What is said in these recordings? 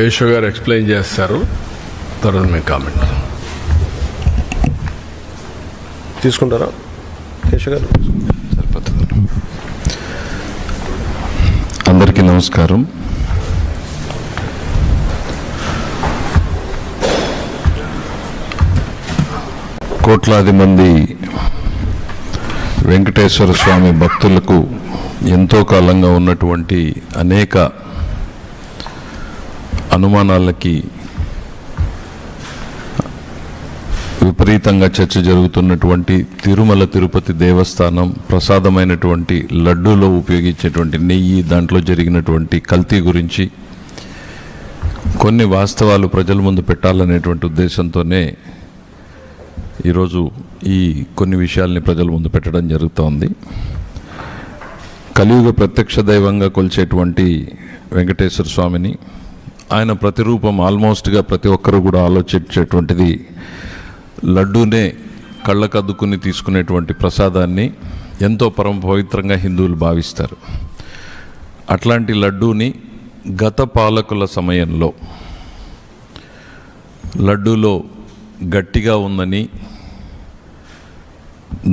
కేశవ్ గారు ఎక్స్ప్లెయిన్ చేస్తారు, తర్వాత మీ కామెంట్ తీసుకుంటారా కేశవ్ గారు? సరిపోతుంది. అందరికీ నమస్కారం. కోట్లాది మంది వెంకటేశ్వర స్వామి భక్తులకు ఎంతో కాలంగా ఉన్నటువంటి అనేక అనుమానాలకి విపరీతంగా చర్చ జరుగుతున్నటువంటి తిరుమల తిరుపతి దేవస్థానం ప్రసాదమైనటువంటి లడ్డూలో ఉపయోగించేటువంటి నెయ్యి, దాంట్లో జరిగినటువంటి కల్తీ గురించి కొన్ని వాస్తవాలు ప్రజల ముందు పెట్టాలనేటువంటి ఉద్దేశంతోనే ఈరోజు ఈ కొన్ని విషయాల్ని ప్రజల ముందు పెట్టడం జరుగుతోంది. కలియుగ ప్రత్యక్ష దైవంగా కొలిచేటువంటి వెంకటేశ్వర స్వామిని, ఆయన ప్రతిరూపం ఆల్మోస్ట్గా ప్రతి ఒక్కరు కూడా ఆలోచించేటువంటిది లడ్డూనే కళ్ళకద్దుకుని తీసుకునేటువంటి ప్రసాదాన్ని ఎంతో పరమ పవిత్రంగా హిందువులు భావిస్తారు. అట్లాంటి లడ్డూని గత పాలకుల సమయంలో లడ్డూలో గట్టిగా ఉందని,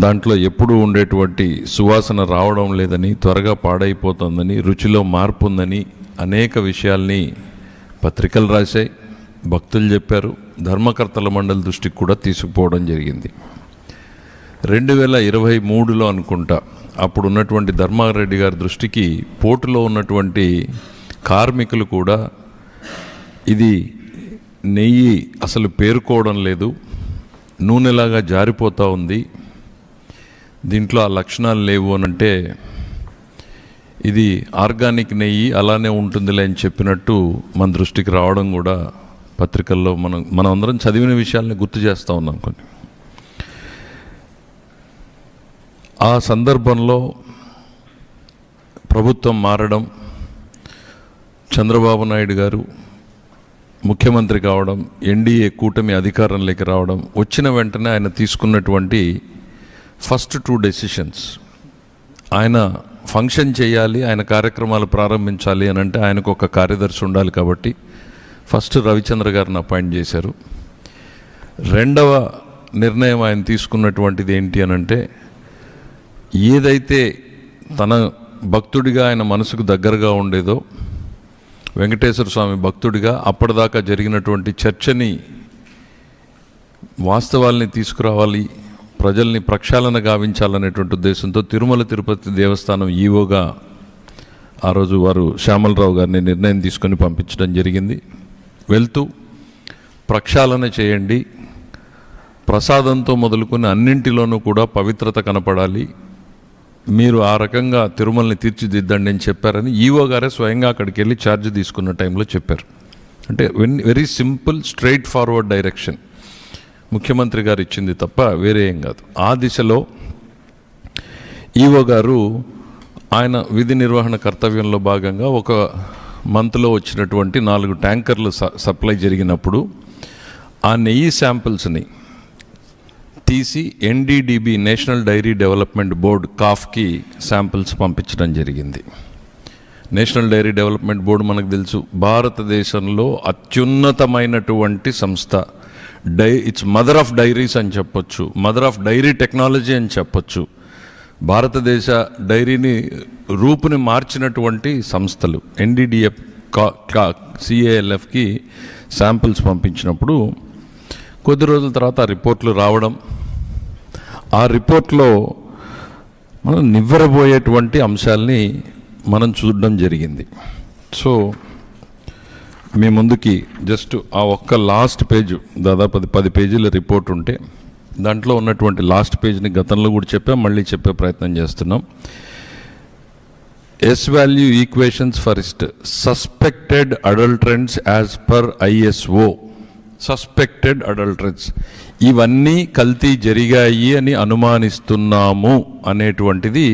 దాంట్లో ఎప్పుడూ ఉండేటువంటి సువాసన రావడం లేదని, త్వరగా పాడైపోతుందని, రుచిలో మార్పు ఉందని అనేక విషయాల్ని పత్రికలు రాశాయి, భక్తులు చెప్పారు, ధర్మకర్తల మండలి దృష్టికి కూడా తీసుకుపోవడం జరిగింది. 2023లో అనుకుంటా అప్పుడు ఉన్నటువంటి ధర్మారెడ్డి గారి దృష్టికి పోర్టులో ఉన్నటువంటి కార్మికులు కూడా ఇది నెయ్యి అసలు పేరుకోవడం లేదు, నూనెలాగా జారిపోతూ ఉంది, దీంట్లో ఆ లక్షణాలు లేవు అనంటే ఇది ఆర్గానిక్ నెయ్యి అలానే ఉంటుందిలే అని చెప్పినట్టు మన దృష్టికి రావడం కూడా పత్రికల్లో మనం అందరం చదివిన విషయాల్ని గుర్తు చేస్తూ ఉన్నాం. కొన్ని ఆ సందర్భంలో ప్రభుత్వం మారడం, చంద్రబాబు నాయుడు గారు ముఖ్యమంత్రి కావడం, ఎన్డీఏ కూటమి అధికారంలోకి రావడం, వచ్చిన వెంటనే ఆయన తీసుకున్నటువంటి ఫస్ట్ 2 డెసిషన్స్, ఆయన ఫంక్షన్ చేయాలి, ఆయన కార్యక్రమాలు ప్రారంభించాలి అని అంటే ఆయనకు ఒక కార్యదర్శి ఉండాలి కాబట్టి ఫస్ట్ రవిచంద్ర గారిని అపాయింట్ చేశారు. రెండవ నిర్ణయం ఆయన తీసుకున్నటువంటిది ఏంటి అనంటే, ఏదైతే తన భక్తుడిగా ఆయన మనసుకు దగ్గరగా ఉండేదో, వెంకటేశ్వర స్వామి భక్తుడిగా అప్పటిదాకా జరిగినటువంటి చర్చని, వాస్తవాల్ని తీసుకురావాలి, ప్రజల్ని ప్రక్షాళన గావించాలనేటువంటి ఉద్దేశంతో తిరుమల తిరుపతి దేవస్థానం ఈవోగా ఆ రోజు వారు శ్యామలరావు గారిని నిర్ణయం తీసుకొని పంపించడం జరిగింది. వెళ్తూ ప్రక్షాళన చేయండి, ప్రసాదంతో మొదలుకొని అన్నింటిలోనూ కూడా పవిత్రత కనపడాలి, మీరు ఆ రకంగా తిరుమలని తీర్చిదిద్దండి అని చెప్పారని ఈవో గారే స్వయంగా అక్కడికి వెళ్ళి ఛార్జ్ తీసుకున్న టైంలో చెప్పారు. అంటే very simple straight forward direction ముఖ్యమంత్రి గారు ఇచ్చింది తప్ప వేరే ఏం కాదు. ఆ దిశలో ఈవో గారు ఆయన విధి నిర్వహణ కర్తవ్యంలో భాగంగా ఒక మంత్లో వచ్చినటువంటి 4 ట్యాంకర్లు సప్లై జరిగినప్పుడు ఆ నెయ్యి శాంపిల్స్ని తీసి NDDB national dairy development board కాఫ్కి శాంపిల్స్ పంపించడం జరిగింది. నేషనల్ డైరీ డెవలప్మెంట్ బోర్డు మనకు తెలుసు, భారతదేశంలో అత్యున్నతమైనటువంటి సంస్థ. ఇట్స్ మదర్ ఆఫ్ డైరీస్ అని చెప్పొచ్చు, మదర్ ఆఫ్ డైరీ టెక్నాలజీ అని చెప్పొచ్చు. భారతదేశ డైరీని రూపుని మార్చినటువంటి సంస్థలు. NDDF CALFకి శాంపిల్స్ పంపించినప్పుడు కొద్ది రోజుల తర్వాత ఆ రిపోర్ట్లు రావడం, ఆ రిపోర్ట్లో మనం నివ్వెరబోయేటువంటి అంశాలని మనం చూడడం జరిగింది. సో మీ ముందుకి జస్ట్ ఆ ఒక్క లాస్ట్ పేజ్, దాదాపు 10 పేజీల రిపోర్ట్ ఉంటే దాంట్లో ఉన్నటువంటి లాస్ట్ పేజ్ని గతంలో కూడా చెప్పాం, మళ్ళీ చెప్పే ప్రయత్నం చేస్తున్నాం. S value equations first, suspected adulterants as per ISO, suspected adulterants, ఇవన్నీ కల్తీ జరిగాయి అని అనుమానిస్తున్నాము అనేటువంటిది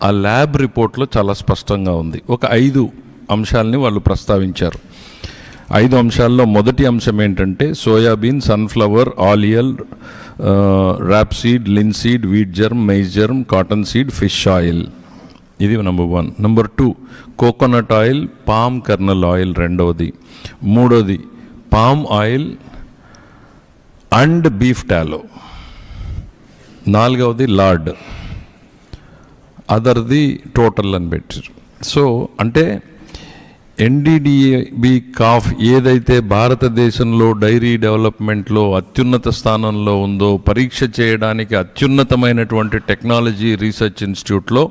ఆ ల్యాబ్ రిపోర్ట్లో చాలా స్పష్టంగా ఉంది. ఒక 5 అంశాలని వాళ్ళు ప్రస్తావించారు. 5 అంశాల్లో మొదటి అంశం ఏంటంటే soybean, sunflower, oil, rapeseed, linseed, wheat germ, maize germ, cotton seed, fish oil, ఇది number 1. Number 2 coconut oil, palm kernel oil రెండవది. మూడోది palm oil and beef tallow. నాలుగవది లార్డ్, అదర్ది టోటల్ అని పెట్టారు. సో అంటే ఎన్డీడీబీ కాఫ్ ఏదైతే భారతదేశంలో డైరీ డెవలప్మెంట్లో అత్యున్నత స్థానంలో ఉందో, పరీక్ష చేయడానికి అత్యున్నతమైనటువంటి టెక్నాలజీ రీసెర్చ్ ఇన్స్టిట్యూట్లో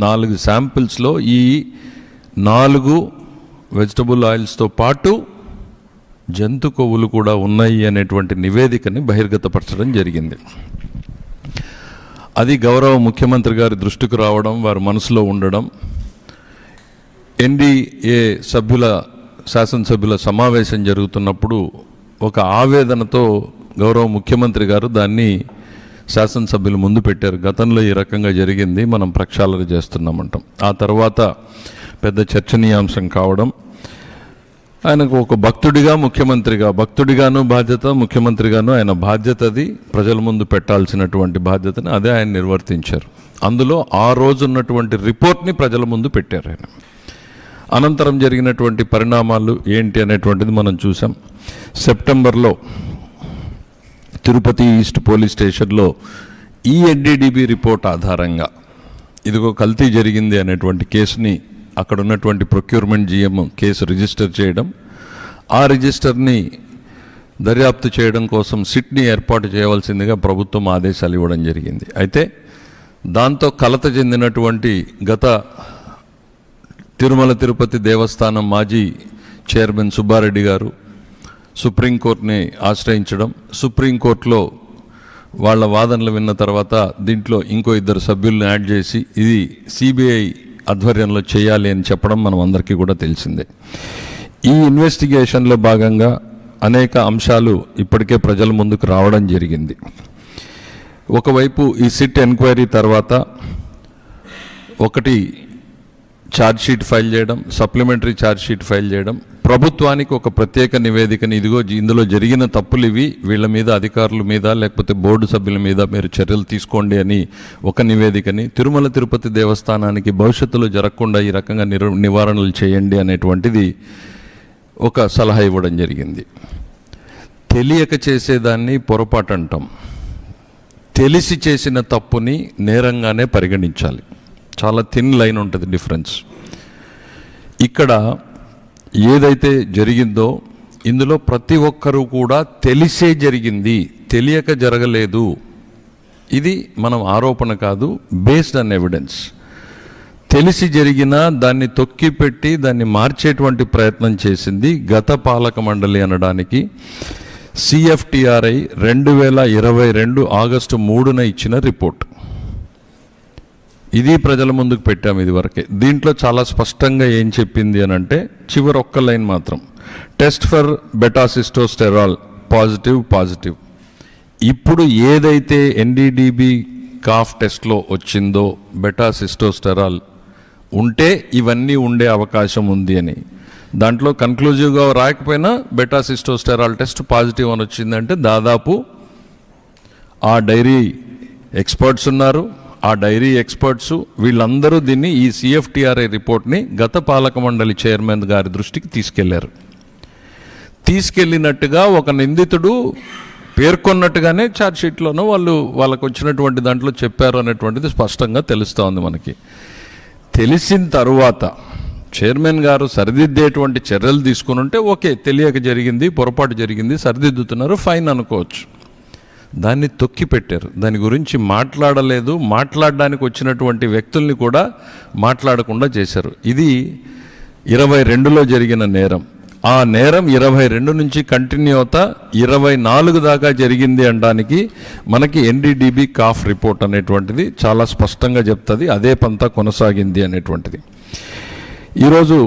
4 శాంపిల్స్లో ఈ 4 వెజిటబుల్ ఆయిల్స్తో పాటు జంతు కొవ్వులు కూడా ఉన్నాయి అనేటువంటి నివేదికని బహిర్గతపరచడం జరిగింది. అది గౌరవ ముఖ్యమంత్రి గారి దృష్టికి రావడం, వారి మనసులో ఉండడం, ఎన్డీఏ శాసనసభ్యుల సమావేశం జరుగుతున్నప్పుడు ఒక ఆవేదనతో గౌరవ ముఖ్యమంత్రి గారు దాన్ని శాసనసభ్యులు ముందు పెట్టారు. గతంలో ఈ రకంగా జరిగింది, మనం ప్రక్షాళన చేస్తున్నామంటాం. ఆ తర్వాత పెద్ద చర్చనీయాంశం కావడం, ఆయనకు ఒక భక్తుడిగాను బాధ్యత, ముఖ్యమంత్రిగాను ఆయన బాధ్యతది ప్రజల ముందు పెట్టాల్సినటువంటి బాధ్యతని అదే ఆయన నిర్వర్తించారు. అందులో ఆ రోజు ఉన్నటువంటి రిపోర్ట్ని ప్రజల ముందు పెట్టారు ఆయన. అనంతరం జరిగినటువంటి పరిణామాలు ఏంటి అనేటువంటిది మనం చూసాం. సెప్టెంబర్లో తిరుపతి ఈస్ట్ పోలీస్ స్టేషన్లో ఈ ఎన్డీడీబీ రిపోర్ట్ ఆధారంగా ఇదిగో కల్తీ జరిగింది అనేటువంటి కేసుని అక్కడ ఉన్నటువంటి ప్రొక్యూర్మెంట్ జిఎం కేసు రిజిస్టర్ చేయడం, ఆ రిజిస్టర్ని దర్యాప్తు చేయడం కోసం సిట్ని ఏర్పాటు చేయవలసిందిగా ప్రభుత్వం ఆదేశాలు ఇవ్వడం జరిగింది. అయితే దాంతో కలత చెందినటువంటి గత తిరుమల తిరుపతి దేవస్థానం మాజీ చైర్మన్ సుబ్బారెడ్డి గారు సుప్రీంకోర్టుని ఆశ్రయించడం, సుప్రీంకోర్టులో వాళ్ళ వాదనలు విన్న తర్వాత దీంట్లో ఇంకో 2 సభ్యులను యాడ్ చేసి ఇది సిబిఐ ఆధ్వర్యంలో చేయాలి అని చెప్పడం మనం అందరికీ కూడా తెలిసిందే. ఈ ఇన్వెస్టిగేషన్లో భాగంగా అనేక అంశాలు ఇప్పటికే ప్రజల ముందుకు రావడం జరిగింది. ఒకవైపు ఈ సిట్ ఎంక్వైరీ తర్వాత ఒకటి ఛార్జ్షీట్ ఫైల్ చేయడం, సప్లిమెంటరీ ఛార్జ్షీట్ ఫైల్ చేయడం, ప్రభుత్వానికి ఒక ప్రత్యేక నివేదికని ఇదిగో ఇందులో జరిగిన తప్పులు ఇవి, వీళ్ళ మీద అధికారుల మీద లేకపోతే బోర్డు సభ్యుల మీద మీరు చర్యలు తీసుకోండి అని ఒక నివేదికని, తిరుమల తిరుపతి దేవస్థానానికి భవిష్యత్తులో జరగకుండా ఈ రకంగా నివారణలు చేయండి అనేటువంటిది ఒక సలహా ఇవ్వడం జరిగింది. తెలియక చేసేదాన్ని పొరపాటు అంటాం, తెలిసి చేసిన తప్పుని నేరంగానే పరిగణించాలి. చాలా థిన్ లైన్ ఉంటుంది డిఫరెన్స్. ఇక్కడ ఏదైతే జరిగిందో ఇందులో ప్రతి ఒక్కరూ కూడా తెలిసే జరిగింది, తెలియక జరగలేదు. ఇది మనం ఆరోపణ కాదు, బేస్డ్ ఆన్ ఎవిడెన్స్. తెలిసి జరిగినా దాన్ని తొక్కిపెట్టి దాన్ని మార్చేటువంటి ప్రయత్నం చేసింది గత పాలక మండలి అనడానికి సిఎఫ్టిఆర్ఐ 2022 ఆగస్టు 3న ఇచ్చిన రిపోర్ట్. ఇది ప్రజల ముందుకు పెట్టాము ఇదివరకే. దీంట్లో చాలా స్పష్టంగా ఏం చెప్పింది అని అంటే చివరి ఒక్క లైన్ మాత్రం, టెస్ట్ ఫర్ బెటాసిస్టోస్టెరాల్ పాజిటివ్. ఇప్పుడు ఏదైతే ఎన్డీడీబీ కాఫ్ టెస్ట్లో వచ్చిందో బెటాసిస్టోస్టెరాల్ ఉంటే ఇవన్నీ ఉండే అవకాశం ఉంది అని, దాంట్లో కన్క్లూజివ్గా రాకపోయినా బెటాసిస్టోస్టెరాల్ టెస్ట్ పాజిటివ్ అని వచ్చిందంటే దాదాపు ఆ డైరీ ఎక్స్పర్ట్స్ ఉన్నారు, ఆ డైరీ ఎక్స్పర్ట్స్ వీళ్ళందరూ దీన్ని ఈ సిఎఫ్టిఆర్ఐ రిపోర్ట్ని గత పాలక మండలి చైర్మన్ గారి దృష్టికి తీసుకెళ్ళినట్టుగా ఒక నిందితుడు పేర్కొన్నట్టుగానే ఛార్జ్షీట్లోనూ వాళ్ళకు వచ్చినటువంటి దాంట్లో చెప్పారు అనేటువంటిది స్పష్టంగా తెలుస్తూ ఉంది మనకి. తెలిసిన తరువాత చైర్మన్ గారు సరిదిద్దేటువంటి చర్యలు తీసుకుని ఉంటే ఓకే, తెలియక జరిగింది, పొరపాటు జరిగింది, సరిదిద్దుతున్నారు, ఫైన్ అనుకోవచ్చు. దాన్ని తొక్కి పెట్టారు, దాని గురించి మాట్లాడలేదు, మాట్లాడడానికి వచ్చినటువంటి వ్యక్తుల్ని కూడా మాట్లాడకుండా చేశారు. ఇది 22లో జరిగిన నేరం. ఆ నేరం 22 నుంచి కంటిన్యూ అవుతా 24 దాకా జరిగింది అనడానికి మనకి ఎన్డీడీబీ కాఫ్ రిపోర్ట్ అనేటువంటిది చాలా స్పష్టంగా చెప్తుంది, అదే పంతా కొనసాగింది అనేటువంటిది. ఈరోజు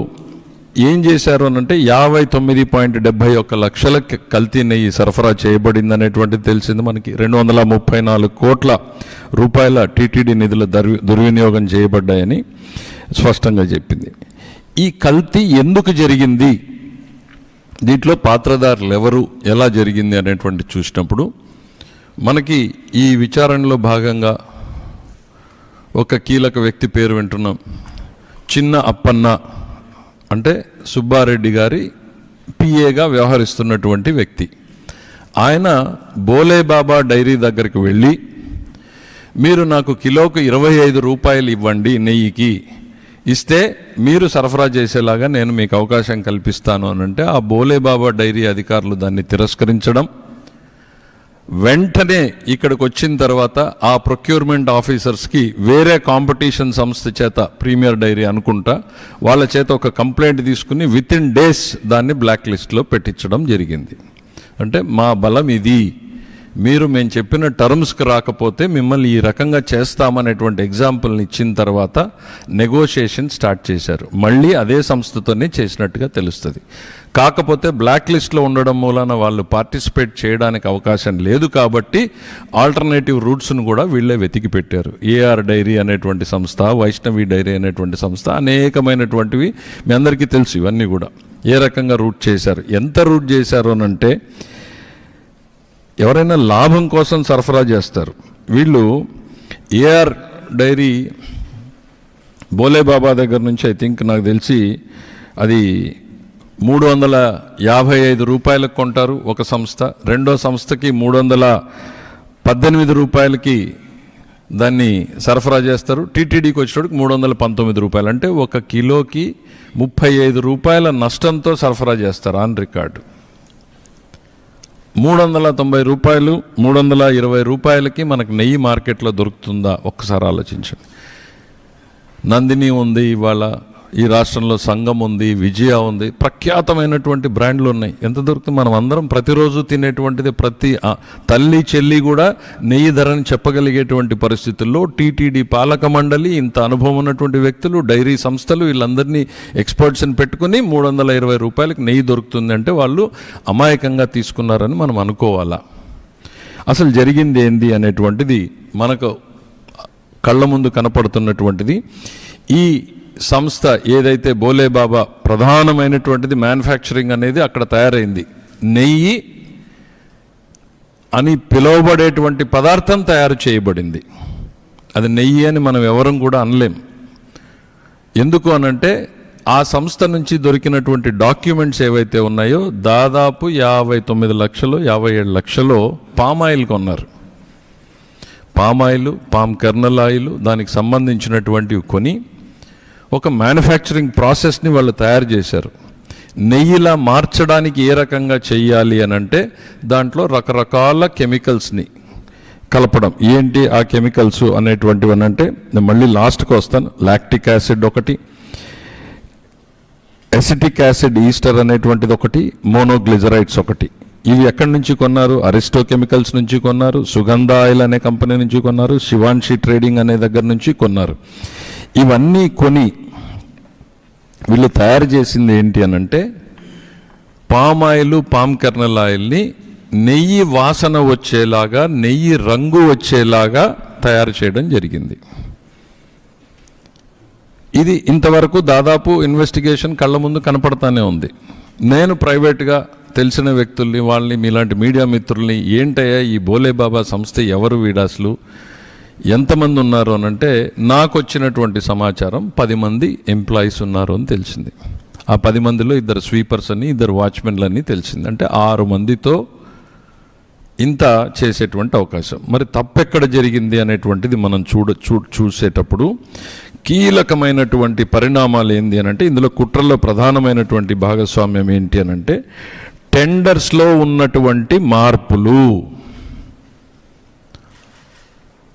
ఏం చేశారు అనంటే 59.71 లక్షల కల్తీ నెయ్యి సరఫరా చేయబడింది అనేటువంటిది తెలిసింది మనకి. 234 కోట్ల రూపాయల టీటీడీ నిధుల దుర్వినియోగం చేయబడ్డాయని స్పష్టంగా చెప్పింది. ఈ కల్తీ ఎందుకు జరిగింది, దీంట్లో పాత్రదారులు ఎవరు, ఎలా జరిగింది అనేటువంటి చూసినప్పుడు మనకి ఈ విచారణలో భాగంగా ఒక కీలక వ్యక్తి పేరు వింటున్నాం. చిన్న అప్పన్న అంటే సుబ్బారెడ్డి గారి పిఏగా వ్యవహరిస్తున్నటువంటి వ్యక్తి. ఆయన బోలేబాబా డైరీ దగ్గరికి వెళ్ళి, మీరు నాకు కిలోకు 25 రూపాయలు ఇవ్వండి నెయ్యికి, ఇస్తే మీరు సరఫరా చేసేలాగా నేను మీకు అవకాశం కల్పిస్తాను అని అంటే, ఆ బోలేబాబా డైరీ అధికారులు దాన్ని తిరస్కరించడం, వెంటనే ఇక్కడికి వచ్చిన తర్వాత ఆ ప్రొక్యూర్మెంట్ ఆఫీసర్స్కి వేరే కాంపిటీషన్ సంస్థ చేత, ప్రీమియర్ డైరీ అనుకుంటా, వాళ్ళ చేత ఒక కంప్లైంట్ తీసుకుని విత్ ఇన్ డేస్ దాన్ని బ్లాక్ లిస్ట్లో పెట్టించడం జరిగింది. అంటే మా బలం ఇది, మీరు మేము చెప్పిన టర్మ్స్కి రాకపోతే మిమ్మల్ని ఈ రకంగా చేస్తామనేటువంటి ఎగ్జాంపుల్ని ఇచ్చిన తర్వాత నెగోషియేషన్ స్టార్ట్ చేశారు. మళ్ళీ అదే సంస్థతోనే చేసినట్టుగా తెలుస్తుంది. కాకపోతే బ్లాక్ లిస్ట్లో ఉండడం మూలన వాళ్ళు పార్టిసిపేట్ చేయడానికి అవకాశం లేదు కాబట్టి ఆల్టర్నేటివ్ రూట్స్ను కూడా వీళ్ళే వెతికి పెట్టారు. ఏఆర్ డైరీ అనేటువంటి సంస్థ, వైష్ణవి డైరీ అనేటువంటి సంస్థ, అనేకమైనటువంటివి మీ అందరికీ తెలుసు. ఇవన్నీ కూడా ఏ రకంగా రూట్ చేశారు, ఎంత రూట్ చేశారు అని అంటే, ఎవరైనా లాభం కోసం సరఫరా చేస్తారు. వీళ్ళు ఏఆర్ డైరీ బోలేబాబా దగ్గర నుంచి ఐ థింక్ నాకు తెలిసి అది 355 రూపాయలకు కొంటారు ఒక సంస్థ, రెండో సంస్థకి 318 రూపాయలకి దాన్ని సరఫరా చేస్తారు. టీటీడీకి వచ్చేటప్పటికి 319 రూపాయలు, అంటే ఒక కిలోకి 35 రూపాయల నష్టంతో సరఫరా చేస్తారు ఆన్ రికార్డు. 390 రూపాయలు, 320 రూపాయలకి మనకు నెయ్యి మార్కెట్లో దొరుకుతుందా ఒక్కసారి ఆలోచించండి. నందిని ఉంది, ఇవాళ ఈ రాష్ట్రంలో సంఘం ఉంది, విజయ ఉంది, ప్రఖ్యాతమైనటువంటి బ్రాండ్లు ఉన్నాయి. ఎంత దొరుకుతుంది? మనం అందరం ప్రతిరోజు తినేటువంటిది, ప్రతి తల్లి చెల్లి కూడా నెయ్యి ధరని చెప్పగలిగేటువంటి పరిస్థితుల్లో టీటీడీ పాలక మండలి, ఇంత అనుభవం ఉన్నటువంటి వ్యక్తులు, డైరీ సంస్థలు, వీళ్ళందరినీ ఎక్స్పర్ట్స్ని పెట్టుకుని 320 రూపాయలకి నెయ్యి దొరుకుతుంది అంటే వాళ్ళు అమాయకంగా తీసుకున్నారని మనం అనుకోవాలా? అసలు జరిగింది ఏంది అనేటువంటిది మనకు కళ్ళ ముందు కనపడుతున్నటువంటిది. ఈ సంస్థ ఏదైతే బోలేబాబా ప్రధానమైనటువంటిది మ్యానుఫ్యాక్చరింగ్ అనేది అక్కడ తయారైంది. నెయ్యి అని పిలువబడేటువంటి పదార్థం తయారు చేయబడింది. అది నెయ్యి అని మనం ఎవరం కూడా అనలేం. ఎందుకు అనంటే ఆ సంస్థ నుంచి దొరికినటువంటి డాక్యుమెంట్స్ ఏవైతే ఉన్నాయో దాదాపు 59 లక్షలు 57 లక్షలు పామాయిల్ కొన్నారు. పామాయిల్, పామ్ కెర్నల్ ఆయిల్, దానికి సంబంధించినటువంటివి కొని ఒక మ్యానుఫ్యాక్చరింగ్ ప్రాసెస్ని వాళ్ళు తయారు చేశారు. నెయ్యిలా మార్చడానికి ఏ రకంగా చెయ్యాలి అని అంటే దాంట్లో రకరకాల కెమికల్స్ని కలపడం. ఏంటి ఆ కెమికల్స్ అనేటువంటివి అని అంటే నేను మళ్ళీ లాస్ట్కి వస్తాను. లాక్టిక్ యాసిడ్ ఒకటి, ఎసిటిక్ యాసిడ్ ఈస్టర్ అనేటువంటిది ఒకటి, మోనోగ్లిజరైడ్స్ ఒకటి. ఇవి ఎక్కడి నుంచి కొన్నారు? అరిస్టో కెమికల్స్ నుంచి కొన్నారు, సుగంధ ఆయిల్ అనే కంపెనీ నుంచి కొన్నారు, శివాన్షి ట్రేడింగ్ అనే దగ్గర నుంచి కొన్నారు. ఇవన్నీ కొని వీళ్ళు తయారు చేసింది ఏంటి అనంటే పామ్ ఆయిల్, పామ్ కెర్నల్ ఆయిల్ని నెయ్యి వాసన వచ్చేలాగా, నెయ్యి రంగు వచ్చేలాగా తయారు చేయడం జరిగింది. ఇది ఇంతవరకు దాదాపు ఇన్వెస్టిగేషన్ కళ్ళ ముందు కనపడతానే ఉంది. నేను ప్రైవేట్గా తెలిసిన వ్యక్తుల్ని, వాళ్ళని, మీలాంటి మీడియా మిత్రుల్ని, ఏంటయ్యా ఈ బోలేబాబా సంస్థ ఎవరు, వీడాసులు ఎంతమంది ఉన్నారు అనంటే నాకు వచ్చినటువంటి సమాచారం 10 మంది ఎంప్లాయీస్ ఉన్నారు అని తెలిసింది. ఆ 10 మందిలో 2 స్వీపర్స్ అని, 2 వాచ్మెన్లు అని తెలిసింది. అంటే 6 మందితో ఇంత చేసేటువంటి అవకాశం. మరి తప్పెక్కడ జరిగింది అనేటువంటిది మనం చూసేటప్పుడు కీలకమైనటువంటి పరిణామాలు ఏంటి అనంటే, ఇందులో కుట్రలో ప్రధానమైనటువంటి భాగస్వామ్యం ఏంటి అనంటే టెండర్స్లో ఉన్నటువంటి మార్పులు.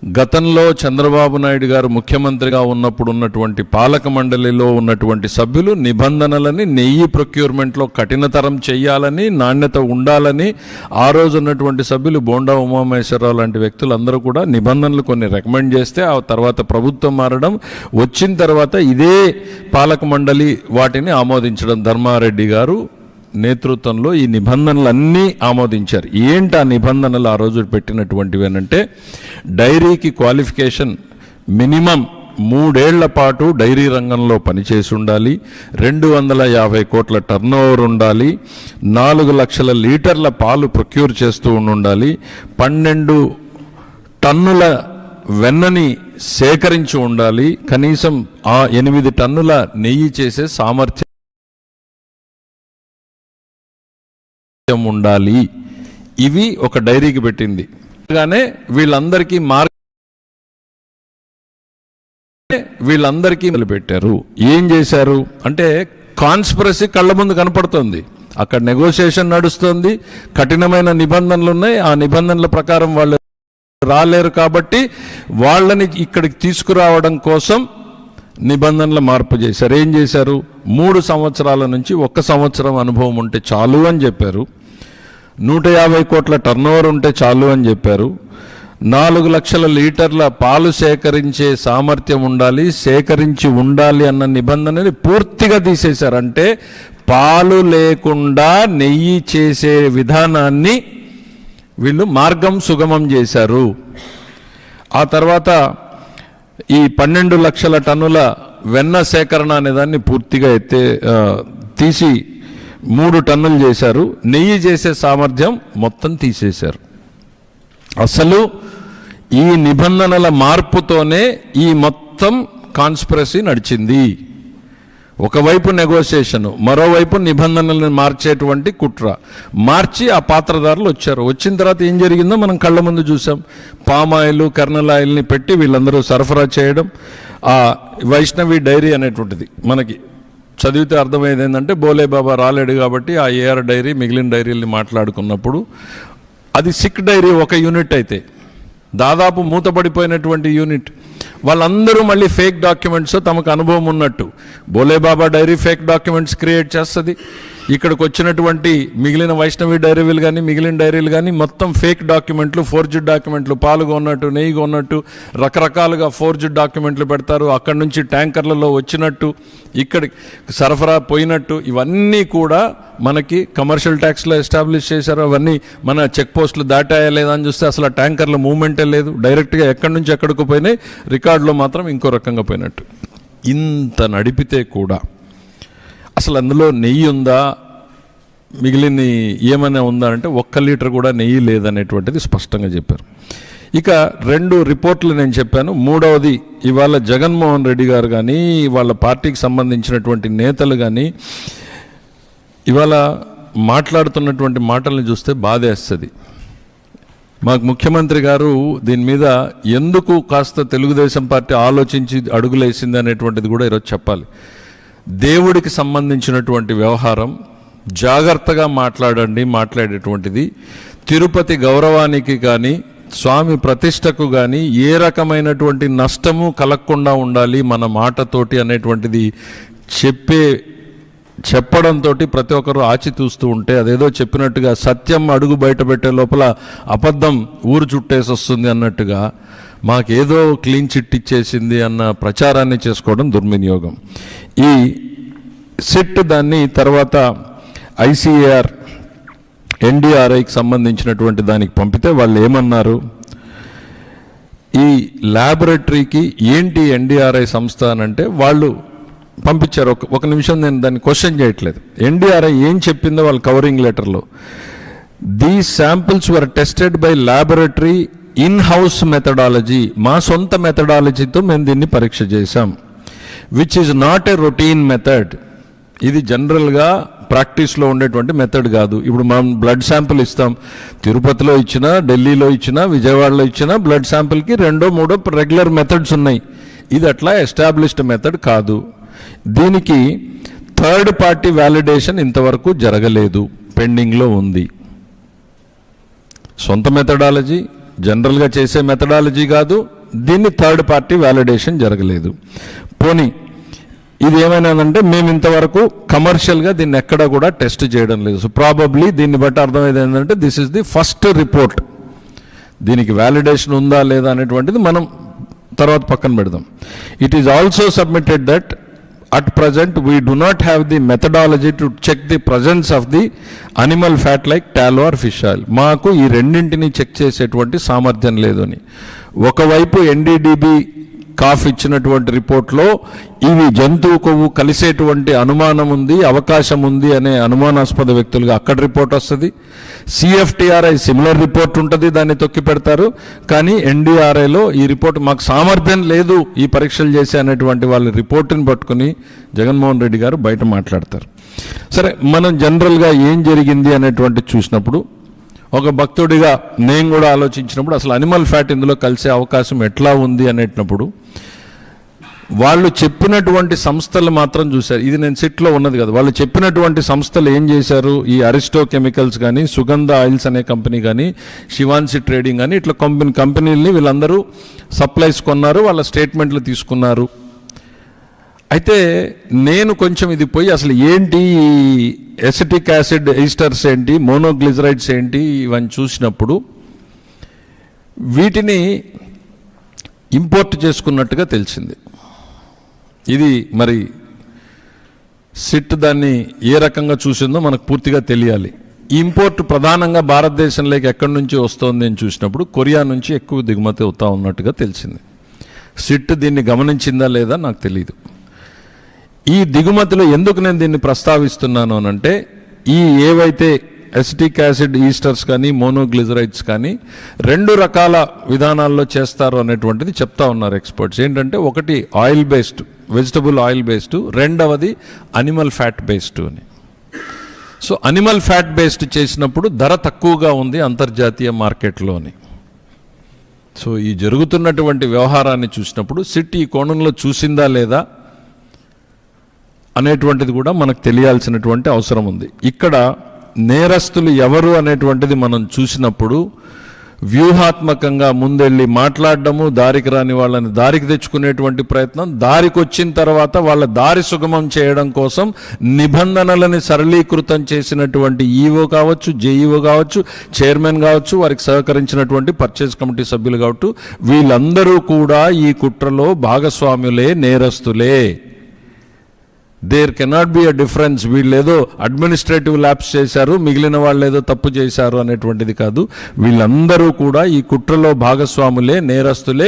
గతంలో చంద్రబాబు నాయుడు గారు ముఖ్యమంత్రిగా ఉన్నప్పుడు ఉన్నటువంటి పాలక మండలిలో ఉన్నటువంటి సభ్యులు నిబంధనలని, నెయ్యి ప్రొక్యూర్మెంట్లో కఠినతరం చేయాలని, నాణ్యత ఉండాలని ఆ రోజు ఉన్నటువంటి సభ్యులు బోండా ఉమామహేశ్వరరావు లాంటి వ్యక్తులందరూ కూడా నిబంధనలు కొన్ని రికమెండ్ చేస్తే ఆ తర్వాత ప్రభుత్వం మారడం, వచ్చిన తర్వాత ఇదే పాలక మండలి వాటిని ఆమోదించడం, ధర్మారెడ్డి గారు నేతృత్వంలో ఈ నిబంధనలన్నీ ఆమోదించారు. ఏంటి ఆ నిబంధనలు ఆ రోజు పెట్టినటువంటివి అంటే, డైరీకి క్వాలిఫికేషన్ మినిమం 3 ఏళ్ల పాటు డైరీ రంగంలో పనిచేసి ఉండాలి, 250 కోట్ల టర్నోవర్ ఉండాలి, 4 లక్షల లీటర్ల పాలు ప్రొక్యూర్ చేస్తూ ఉండాలి, 12 టన్నుల వెన్నని సేకరించి ఉండాలి, కనీసం ఆ 8 టన్నుల నెయ్యి చేసే సామర్థ్యం ఉండాలి. ఇవి ఒక డైరీకి పెట్టింది. గానే వీళ్ళందరికీ పెట్టారు. ఏం చేశారు అంటే కాన్స్పిరసీ కళ్ళ ముందు కనపడుతుంది. అక్కడ నెగోషియేషన్ నడుస్తుంది, కఠినమైన నిబంధనలు ఉన్నాయి. ఆ నిబంధనల ప్రకారం వాళ్ళు రాలేరు కాబట్టి వాళ్ళని ఇక్కడికి తీసుకురావడం కోసం నిబంధనల మార్పు చేశారు. ఏం చేశారు? 3 సంవత్సరాల నుంచి 1 సంవత్సరం అనుభవం ఉంటే చాలు అని చెప్పారు. 150 కోట్ల టర్నోవర్ ఉంటే చాలు అని చెప్పారు. 4 లక్షల లీటర్ల పాలు సేకరించే సామర్థ్యం ఉండాలి, సేకరించి ఉండాలి అన్న నిబంధనని పూర్తిగా తీసేశారు. అంటే పాలు లేకుండా నెయ్యి చేసే విధానాన్ని వీళ్ళు మార్గం సుగమం చేశారు. ఆ తర్వాత ఈ 12 లక్షల టన్నుల వెన్న సేకరణ అనేదాన్ని పూర్తిగా తీసి 3 టన్నులు చేశారు. నెయ్యి చేసే సామర్థ్యం మొత్తం తీసేశారు. అసలు ఈ నిబంధనల మార్పుతోనే ఈ మొత్తం కాన్స్పిరసీ నడిచింది. ఒకవైపు నెగోషియేషను, మరోవైపు నిబంధనలను మార్చేటువంటి కుట్ర. మార్చి ఆ పాత్రదారులు వచ్చారు. వచ్చిన తర్వాత ఏం జరిగిందో మనం కళ్ళ ముందు చూసాం. పామాయిల్, కర్నల్ ఆయిల్ని పెట్టి వీళ్ళందరూ సరఫరా చేయడం. ఆ వైష్ణవి డైరీ అనేటువంటిది మనకి చదివితే అర్థమయ్యేది ఏంటంటే, బోలే బాబా రాలేడు కాబట్టి ఆ ఏఆర్ డైరీ మిగిలిన డైరీల్ని మాట్లాడుకున్నప్పుడు అది సిక్ డైరీ ఒక యూనిట్ అయితే దాదాపు మూతపడిపోయినటువంటి యూనిట్. వాళ్ళందరూ మళ్ళీ ఫేక్ డాక్యుమెంట్స్, తమకు అనుభవం ఉన్నట్టు. Bhole Baba dairy fake documents create చేస్తుంది. ఇక్కడికి వచ్చినటువంటి మిగిలిన వైష్ణవి డైరీలు కానీ మిగిలిన డైరీలు కానీ మొత్తం ఫేక్ డాక్యుమెంట్లు, ఫోర్జ్డ్ డాక్యుమెంట్లు, పాలు కొన్నట్టు, నెయ్యి కొన్నట్టు రకరకాలుగా ఫోర్జ్డ్ డాక్యుమెంట్లు పెడతారు. అక్కడి నుంచి ట్యాంకర్లలో వచ్చినట్టు, ఇక్కడికి సరఫరా పోయినట్టు, ఇవన్నీ కూడా మనకి కమర్షియల్ ట్యాక్స్లో ఎస్టాబ్లిష్ చేశారు. అవన్నీ మన చెక్ పోస్టులు దాటాయా లేదా అని చూస్తే అసలు ఆ ట్యాంకర్ల మూవ్మెంటే లేదు. డైరెక్ట్గా ఎక్కడి నుంచి ఎక్కడికి పోయినాయి, రికార్డులో మాత్రం ఇంకో రకంగా పోయినట్టు. ఇంత నడిపితే కూడా అసలు అందులో నెయ్యి ఉందా, మిగిలిన ఏమైనా ఉందా అంటే 1 లీటర్ కూడా నెయ్యి లేదనేటువంటిది స్పష్టంగా చెప్పారు. ఇక 2 రిపోర్ట్లు నేను చెప్పాను. మూడవది, ఇవాళ జగన్మోహన్ రెడ్డి గారు కానీ వాళ్ళ పార్టీకి సంబంధించినటువంటి నేతలు కానీ ఇవాళ మాట్లాడుతున్నటువంటి మాటల్ని చూస్తే బాధేస్తుంది. మాకు ముఖ్యమంత్రి గారు దీని మీద ఎందుకు కాస్త తెలుగుదేశం పార్టీ ఆలోచించి అడుగులేసింది అనేటువంటిది కూడా ఈరోజు చెప్పాలి. దేవుడికి సంబంధించినటువంటి వ్యవహారం జాగ్రత్తగా మాట్లాడేటువంటిది. తిరుపతి గౌరవానికి కానీ స్వామి ప్రతిష్టకు కానీ ఏ రకమైనటువంటి నష్టము కలగకుండా ఉండాలి మన మాటతోటి అనేటువంటిది చెప్పడంతో ప్రతి ఒక్కరు ఆచితూస్తూ ఉంటే అదేదో చెప్పినట్టుగా సత్యం అడుగు బయటపెట్టే లోపల అబద్ధం ఊరు చుట్టేసి వస్తుంది అన్నట్టుగా మాకేదో క్లీన్ చిట్ ఇచ్చేసింది అన్న ప్రచారాన్ని చేసుకోవడం దుర్వినియోగం. ఈ సిట్ దాన్ని తర్వాత ఐసీఏఆర్ ఎన్డీఆర్ఐకి సంబంధించినటువంటి దానికి పంపితే వాళ్ళు ఏమన్నారు, ఈ ల్యాబొరేటరీకి ఏంటి ఎన్డీఆర్ఐ సంస్థ అని అంటే వాళ్ళు పంపించారు. ఒక నిమిషం, నేను దాన్ని క్వశ్చన్ చేయట్లేదు. ఎన్డీఆర్ఐ ఏం చెప్పిందో వాళ్ళ కవరింగ్ లెటర్లో, these samples were tested by laboratory in house methodology, మా సొంత మెథడాలజీతో మేము దీన్ని పరీక్ష చేశాం. Which is not a routine method. ఇది జనరల్గా ప్రాక్టీస్లో ఉండేటువంటి మెథడ్ కాదు. ఇప్పుడు మనం బ్లడ్ శాంపిల్ ఇస్తాం, తిరుపతిలో ఇచ్చినా, ఢిల్లీలో ఇచ్చినా, విజయవాడలో ఇచ్చినా బ్లడ్ శాంపిల్కి 2-3 రెగ్యులర్ మెథడ్స్ ఉన్నాయి. ఇది అట్లా ఎస్టాబ్లిష్డ్ మెథడ్ కాదు. దీనికి థర్డ్ పార్టీ వ్యాలిడేషన్ ఇంతవరకు జరగలేదు, పెండింగ్లో ఉంది. సొంత మెథడాలజీ, జనరల్గా చేసే మెథడాలజీ కాదు, దీన్ని థర్డ్ పార్టీ వ్యాలిడేషన్ జరగలేదు. పోనీ ఇది ఏమైనాదంటే మేము ఇంతవరకు కమర్షియల్గా దీన్ని ఎక్కడా కూడా టెస్ట్ చేయడం లేదు. సో ప్రాబబ్లీ దీన్ని బట్టి అర్థమైంది ఏంటంటే this is the first report. దీనికి వ్యాలిడేషన్ ఉందా లేదా అనేటువంటిది మనం తర్వాత పక్కన పెడదాం. It is also submitted that at present we do not have the methodology to check the presence of the animal fat like tallow or fish oil. మాకు ఈ రెండింటిని చెక్ చేసేటువంటి సామర్థ్యం లేదు అని. ఒకవైపు ఎన్డీడీబీ కాఫ్ ఇచ్చినటువంటి రిపోర్ట్లో ఇవి జంతువు కొవ్వు కలిసేటువంటి అనుమానం ఉంది, అవకాశం ఉంది అనే అనుమానాస్పద వ్యక్తులుగా అక్కడ రిపోర్ట్ వస్తుంది. సిఎఫ్టిఆర్ఐ సిమిలర్ రిపోర్ట్ ఉంటుంది, దాన్ని తొక్కి పెడతారు. కానీ ఎన్డీఆర్ఐలో ఈ రిపోర్ట్ మాకు సామర్థ్యం లేదు ఈ పరీక్షలు చేసే అనేటువంటి వాళ్ళ రిపోర్టుని పట్టుకుని జగన్మోహన్ రెడ్డి గారు బయట మాట్లాడతారు. సరే, మనం జనరల్గా ఏం జరిగింది అనేటువంటి చూసినప్పుడు ఒక భక్తుడిగా నేను కూడా ఆలోచించినప్పుడు అసలు అనిమల్ ఫ్యాట్ ఇందులో కలిసే అవకాశం ఎట్లా ఉంది అనేటప్పుడు వాళ్ళు చెప్పినటువంటి సంస్థలు మాత్రం చూశారు. ఇది నేను సిట్లో ఉన్నది కదా, వాళ్ళు చెప్పినటువంటి సంస్థలు ఏం చేశారు, ఈ అరిస్టో కెమికల్స్ కానీ, సుగంధ ఆయిల్స్ అనే కంపెనీ కానీ, శివాన్సి ట్రేడింగ్ కానీ, ఇట్లా కంపెనీలని వీళ్ళందరూ సప్లైస్ కొన్నారు, వాళ్ళ స్టేట్మెంట్లు తీసుకున్నారు. అయితే నేను కొంచెం ఇది పోయి అసలు ఏంటి ఎసిటిక్ యాసిడ్ ఈస్టర్స్ ఏంటి, మోనోగ్లిజరైడ్స్ ఏంటి, ఇవన్నీ చూసినప్పుడు వీటిని ఇంపోర్ట్ చేసుకున్నట్టుగా తెలిసింది. ఇది మరి సిట్ దాన్ని ఏ రకంగా చూసిందో మనకు పూర్తిగా తెలియాలి. ఈ ఇంపోర్ట్ ప్రధానంగా భారతదేశంలోకి ఎక్కడి నుంచి వస్తోంది అని చూసినప్పుడు కొరియా నుంచి ఎక్కువ దిగుమతి అవుతా ఉన్నట్టుగా తెలిసింది. సిట్ దీన్ని గమనించిందా లేదా నాకు తెలియదు. ఈ దిగుమతిలో ఎందుకు నేను దీన్ని ప్రస్తావిస్తున్నాను అనంటే, ఈ ఏవైతే ఎసిటిక్ యాసిడ్ ఈస్టర్స్ కానీ, మోనోగ్లిజరైడ్స్ కానీ 2 రకాల విధానాల్లో చేస్తారు అనేటువంటిది చెప్తా ఉన్నారు ఎక్స్పర్ట్స్. ఏంటంటే, ఒకటి oil based, vegetable oil based, రెండవది అనిమల్ ఫ్యాట్ బేస్డ్ అని. సో అనిమల్ ఫ్యాట్ బేస్డ్ చేసినప్పుడు ధర తక్కువగా ఉంది అంతర్జాతీయ మార్కెట్లోని. సో ఈ జరుగుతున్నటువంటి వ్యవహారాన్ని చూసినప్పుడు సిట్ ఈ కోణంలో చూసిందా లేదా అనేటువంటిది కూడా మనకు తెలియాల్సినటువంటి అవసరం ఉంది. ఇక్కడ నేరస్తులు ఎవరు అనేటువంటిది మనం చూసినప్పుడు వ్యూహాత్మకంగా ముందెళ్ళి మాట్లాడడము, దారికి రాని వాళ్ళని దారికి తెచ్చుకునేటువంటి ప్రయత్నం, దారికి వచ్చిన తర్వాత వాళ్ళ దారి సుగమం చేయడం కోసం నిబంధనలని సరళీకృతం చేసినటువంటి ఈఓ కావచ్చు, జేఈఓ కావచ్చు, చైర్మన్ కావచ్చు, వారికి సహకరించినటువంటి పర్చేజ్ కమిటీ సభ్యులు కావచ్చు, వీళ్ళందరూ కూడా ఈ కుట్రలో భాగస్వాములే, నేరస్తులే. There cannot be a difference. వీళ్ళేదో అడ్మినిస్ట్రేటివ్ ల్యాప్స్ చేశారు, మిగిలిన వాళ్ళు ఏదో తప్పు చేశారు అనేటువంటిది కాదు. వీళ్ళందరూ కూడా ఈ కుట్రలో భాగస్వాములే, నేరస్తులే,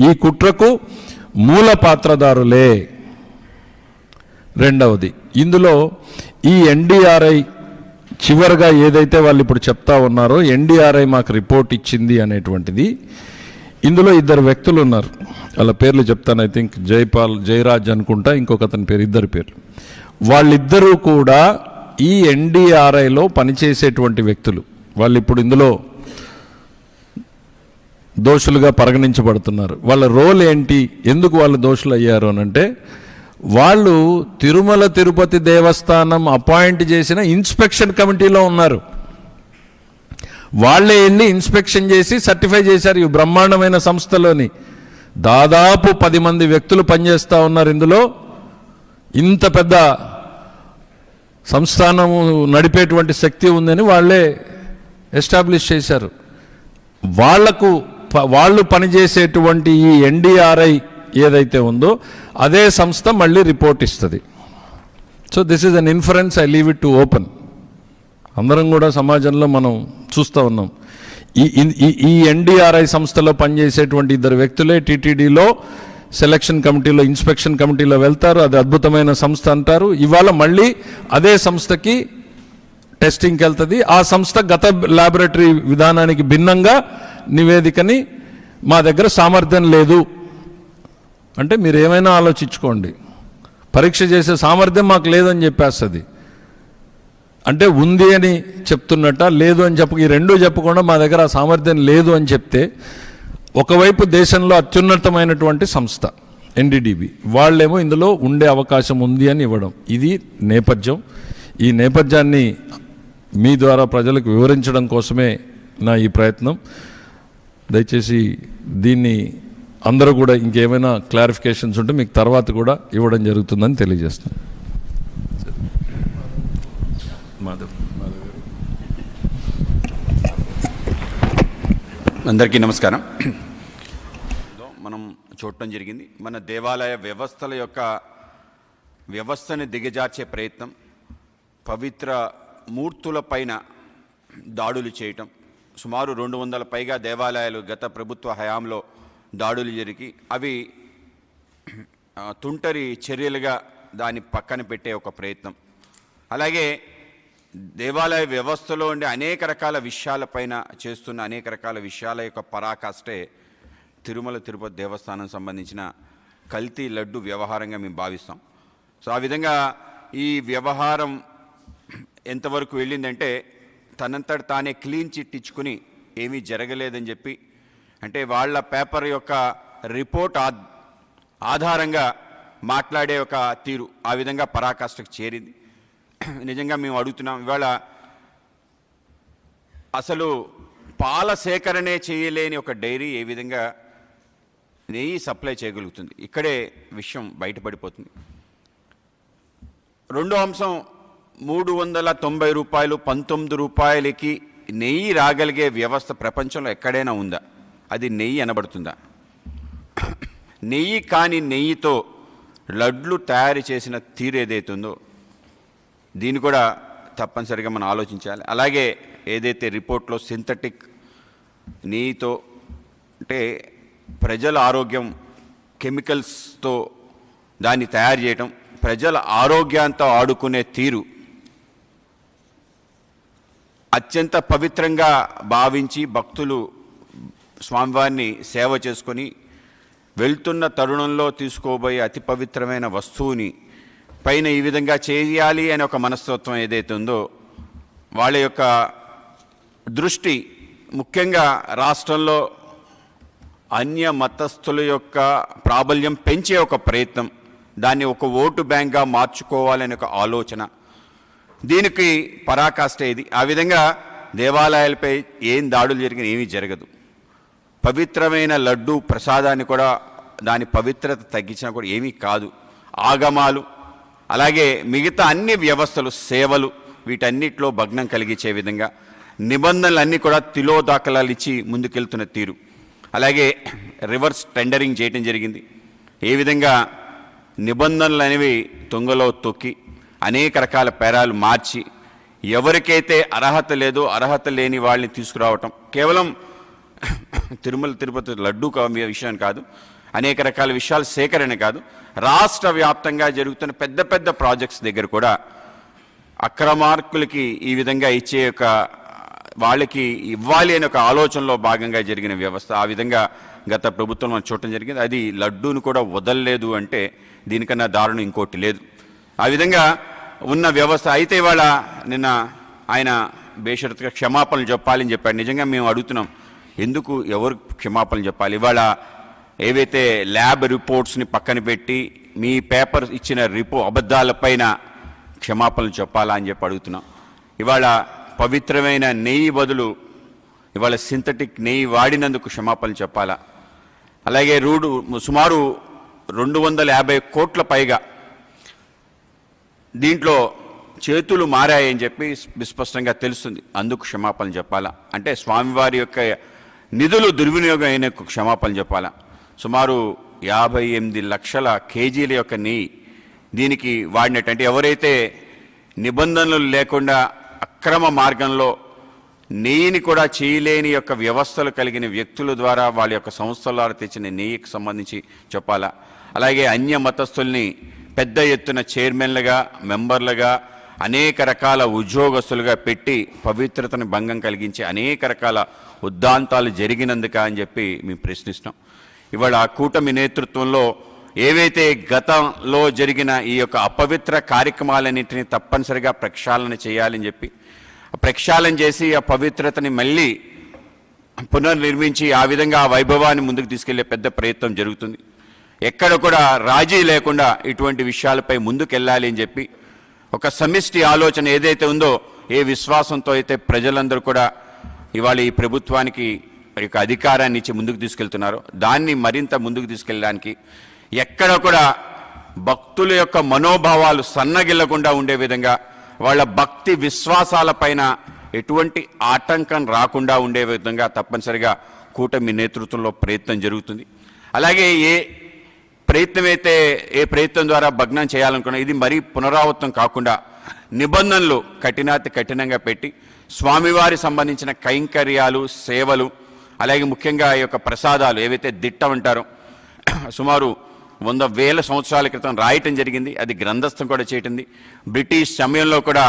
ఈ కుట్రకు మూల పాత్రదారులే. రెండవది, ఇందులో ఈ ఎన్డీఆర్ఐ చివరిగా ఏదైతే వాళ్ళు ఇప్పుడు చెప్తా ఉన్నారో, ఎన్డీఆర్ఐ మాకు రిపోర్ట్ ఇచ్చింది అనేటువంటిది, ఇందులో 2 వ్యక్తులు ఉన్నారు. వాళ్ళ పేర్లు చెప్తాను. ఐ థింక్ జయరాజ్ అనుకుంటా, ఇంకొక అతని పేరు, 2 పేర్లు. వాళ్ళిద్దరూ కూడా ఈ ఎన్డీఆర్ఐలో పనిచేసేటువంటి వ్యక్తులు. వాళ్ళు ఇప్పుడు ఇందులో దోషులుగా పరిగణించబడుతున్నారు. వాళ్ళ రోల్ ఏంటి, ఎందుకు వాళ్ళు దోషులు అయ్యారు అనంటే, వాళ్ళు తిరుమల తిరుపతి దేవస్థానం అపాయింట్ చేసిన ఇన్స్పెక్షన్ కమిటీలో ఉన్నారు. వాళ్ళే వెళ్ళి ఇన్స్పెక్షన్ చేసి సర్టిఫై చేశారు. ఈ బ్రహ్మాండమైన సంస్థలోని దాదాపు 10 మంది వ్యక్తులు పనిచేస్తూ ఉన్నారు. ఇందులో ఇంత పెద్ద సంస్థానము నడిపేటువంటి శక్తి ఉందని వాళ్ళే ఎస్టాబ్లిష్ చేశారు. వాళ్ళు పనిచేసేటువంటి ఈ ఎన్డీఆర్ఐ ఏదైతే ఉందో అదే సంస్థ మళ్ళీ రిపోర్ట్ ఇస్తుంది. So this is an inference, I leave it to open. అందరం కూడా సమాజంలో మనం చూస్తూ ఉన్నాం. ఈ ఎన్డీఆర్ఐ సంస్థలో పనిచేసేటువంటి 2 వ్యక్తులే టీటీడీలో సెలక్షన్ కమిటీలో, ఇన్స్పెక్షన్ కమిటీలో వెళ్తారు. అది అద్భుతమైన సంస్థ అంటారు. ఇవాళ మళ్ళీ అదే సంస్థకి టెస్టింగ్కి వెళ్తుంది. ఆ సంస్థ గత ల్యాబొరేటరీ విధానానికి భిన్నంగా నివేదికని మా దగ్గర సామర్థ్యం లేదు అంటే మీరు ఏమైనా ఆలోచించుకోండి. పరీక్ష చేసే సామర్థ్యం మాకు లేదని చెప్పేస్తుంది. అంటే ఉంది అని చెప్తున్నట్ట, లేదు అని ఈ 2 చెప్పకుండా మా దగ్గర ఆ సామర్థ్యం లేదు అని చెప్తే, ఒకవైపు దేశంలో అత్యున్నతమైనటువంటి సంస్థ ఎన్డీడీబీ, వాళ్ళేమో ఇందులో ఉండే అవకాశం ఉంది అని ఇవ్వడం, ఇది నేపథ్యం. ఈ నేపథ్యాన్ని మీ ద్వారా ప్రజలకు వివరించడం కోసమే నా ఈ ప్రయత్నం. దయచేసి దీన్ని అందరూ కూడా ఇంకేమైనా క్లారిఫికేషన్స్ ఉంటే మీకు తర్వాత కూడా ఇవ్వడం జరుగుతుందని తెలియజేస్తున్నాను. అందరికీ నమస్కారం. మనం చూడటం జరిగింది మన దేవాలయ వ్యవస్థని దిగజార్చే ప్రయత్నం, పవిత్ర మూర్తుల పైన దాడులు చేయటం. సుమారు 200 పైగా దేవాలయాలు గత ప్రభుత్వ హయాంలో దాడులు జరిగి అవి తుంటరి చర్యలుగా దాన్ని పక్కన పెట్టే ఒక ప్రయత్నం. అలాగే దేవాలయ వ్యవస్థలో ఉండే అనేక రకాల విషయాలపైన చేస్తున్న అనేక రకాల విషయాల యొక్క పరాకాష్టే తిరుమల తిరుపతి దేవస్థానం సంబంధించిన కల్తీ లడ్డు వ్యవహారంగా మేము భావిస్తాం. సో ఆ విధంగా ఈ వ్యవహారం ఎంతవరకు వెళ్ళిందంటే తనంతట తానే క్లీన్ చిట్ ఇచ్చుకుని ఏమీ జరగలేదని చెప్పి, అంటే వాళ్ళ పేపర్ యొక్క రిపోర్ట్ ఆధారంగా మాట్లాడే ఒక తీరు ఆ విధంగా పరాకాష్ఠకు చేరింది. నిజంగా మేము అడుగుతున్నాం, ఇవాళ అసలు పాల సేకరణే చేయలేని ఒక డైరీ ఏ విధంగా నెయ్యి సప్లై చేయగలుగుతుంది? ఇక్కడే విషయం బయటపడిపోతుంది. రెండో అంశం, 390 రూపాయలు 19 రూపాయలకి నెయ్యి రాగలిగే వ్యవస్థ ప్రపంచంలో ఎక్కడైనా ఉందా? అది నెయ్యి అనబడుతుందా? నెయ్యి కాని నెయ్యితో లడ్లు తయారు చేసిన తీరు ఏదైతుందో దీన్ని కూడా తప్పనిసరిగా మనం ఆలోచించాలి. అలాగే ఏదైతే రిపోర్ట్లో సింథటిక్ నెయ్యితో, అంటే ప్రజల ఆరోగ్యం కెమికల్స్తో దాన్ని తయారు చేయటం, ప్రజల ఆరోగ్యంతో ఆడుకునే తీరు అత్యంత పవిత్రంగా భావించి భక్తులు స్వామివారిని సేవ చేసుకొని వెళ్తున్న తరుణంలో తీసుకోబోయే అతి పవిత్రమైన వస్తువుని పైన ఈ విధంగా చేయాలి అనే ఒక మనస్తత్వం ఏదైతే ఉందో వాళ్ళ యొక్క దృష్టి ముఖ్యంగా రాష్ట్రంలో అన్య మతస్థుల యొక్క ప్రాబల్యం పెంచే ఒక ప్రయత్నం, దాన్ని ఒక ఓటు బ్యాంక్గా మార్చుకోవాలనే ఒక ఆలోచన, దీనికి పరాకాష్ఠ ఇది. ఆ విధంగా దేవాలయాలపై ఏం దాడులు జరిగినా ఏమీ జరగదు. పవిత్రమైన లడ్డు ప్రసాదాన్ని కూడా దాని పవిత్రత తగ్గించినా కూడా ఏమీ కాదు. ఆగమాలు అలాగే మిగతా అన్ని వ్యవస్థలు, సేవలు, వీటన్నిటిలో భగ్నం కలిగించే విధంగా నిబంధనలన్నీ కూడా తిలోదాఖలాలు ఇచ్చి ముందుకెళ్తున్న తీరు. అలాగే రివర్స్ టెండరింగ్ చేయటం జరిగింది. ఏ విధంగా నిబంధనలు అనేవి తుంగలో తొక్కి అనేక రకాల పేరాలు మార్చి ఎవరికైతే అర్హత లేదో అర్హత లేని వాళ్ళని తీసుకురావటం, కేవలం తిరుమల తిరుపతి లడ్డు విషయం కాదు, అనేక రకాల విషయాలు సేకరణ కాదు, రాష్ట్ర వ్యాప్తంగా జరుగుతున్న పెద్ద పెద్ద ప్రాజెక్ట్స్ దగ్గర కూడా అక్రమార్కులకి ఈ విధంగా ఇచ్చే ఒక వాళ్ళకి ఇవ్వాలి అనే ఒక ఆలోచనలో భాగంగా జరిగిన వ్యవస్థ. ఆ విధంగా గత ప్రభుత్వం మనం చూడటం జరిగింది. అది లడ్డూను కూడా వదలలేదు అంటే దీనికన్నా దారుణం ఇంకోటి లేదు. ఆ విధంగా ఉన్న వ్యవస్థ. అయితే ఇవాళ నిన్న ఆయన బేషరతుగా క్షమాపణలు చెప్పాలని చెప్పాడు. నిజంగా మేము అడుగుతున్నాం, ఎందుకు ఎవరు క్షమాపణలు చెప్పాలి? ఇవాళ ఏవైతే ల్యాబ్ రిపోర్ట్స్ని పక్కన పెట్టి మీ పేపర్ ఇచ్చిన అబద్ధాలపైన క్షమాపణలు చెప్పాలా అని చెప్పి అడుగుతున్నాం. ఇవాళ పవిత్రమైన నెయ్యి బదులు ఇవాళ సింథటిక్ నెయ్యి వాడినందుకు క్షమాపణలు చెప్పాలా? అలాగే సుమారు 250 కోట్ల పైగా దీంట్లో చేతులు మారాయని చెప్పి విస్పష్టంగా తెలుస్తుంది. అందుకు క్షమాపణలు చెప్పాలా? అంటే స్వామివారి యొక్క నిధులు దుర్వినియోగం అయిన క్షమాపణలు చెప్పాలా? సుమారు 58 లక్షల కేజీల యొక్క నెయ్యి దీనికి వాడినట్టు, ఎవరైతే నిబంధనలు లేకుండా అక్రమ మార్గంలో నెయ్యిని కూడా చేయలేని యొక్క వ్యవస్థలు కలిగిన వ్యక్తుల ద్వారా వాళ్ళ యొక్క సంస్థల ద్వారా తెచ్చిన నెయ్యికి సంబంధించి చెప్పాలా? అలాగే అన్య మతస్థుల్ని పెద్ద ఎత్తున చైర్మన్లుగా, మెంబర్లుగా, అనేక రకాల ఉద్యోగస్తులుగా పెట్టి పవిత్రతను భంగం కలిగించే అనేక రకాల ఉద్దాంతాలు జరిగినందుక అని చెప్పి మేము ప్రశ్నిస్తున్నాం. ఇవాళ కూటమి నేతృత్వంలో ఏవైతే గతంలో జరిగిన ఈ యొక్క అపవిత్ర కార్యక్రమాలన్నింటినీ తప్పనిసరిగా ప్రక్షాళన చేయాలని చెప్పి ప్రక్షాళన చేసి ఆ పవిత్రతని మళ్ళీ పునర్నిర్మించి ఆ విధంగా ఆ వైభవాన్ని ముందుకు తీసుకెళ్లే పెద్ద ప్రయత్నం జరుగుతుంది. ఎక్కడ కూడా రాజీ లేకుండా ఇటువంటి విషయాలపై ముందుకెళ్ళాలి అని చెప్పి ఒక సమిష్టి ఆలోచన ఏదైతే ఉందో, ఏ విశ్వాసంతో అయితే ప్రజలందరూ కూడా ఇవాళ ఈ ప్రభుత్వానికి యొక్క అధికారాన్ని ఇచ్చి ముందుకు తీసుకెళ్తున్నారో దాన్ని మరింత ముందుకు తీసుకెళ్ళడానికి ఎక్కడ కూడా భక్తుల యొక్క మనోభావాలు సన్నగిల్లకుండా ఉండే విధంగా, వాళ్ళ భక్తి విశ్వాసాలపైన ఎటువంటి ఆటంకం రాకుండా ఉండే విధంగా తప్పనిసరిగా కూటమి నేతృత్వంలో ప్రయత్నం జరుగుతుంది. అలాగే ఏ ప్రయత్నం ద్వారా భగ్నం చేయాలనుకున్నా ఇది మరీ పునరావృతం కాకుండా నిబంధనలు కఠినంగా పెట్టి స్వామివారి సంబంధించిన కైంకర్యాలు, సేవలు, అలాగే ముఖ్యంగా ఈ యొక్క ప్రసాదాలు ఏవైతే దిట్ట అంటారో సుమారు 100,000 సంవత్సరాల క్రితం రాయటం జరిగింది. అది గ్రంథస్థం కూడా చేయటంది. బ్రిటిష్ సమయంలో కూడా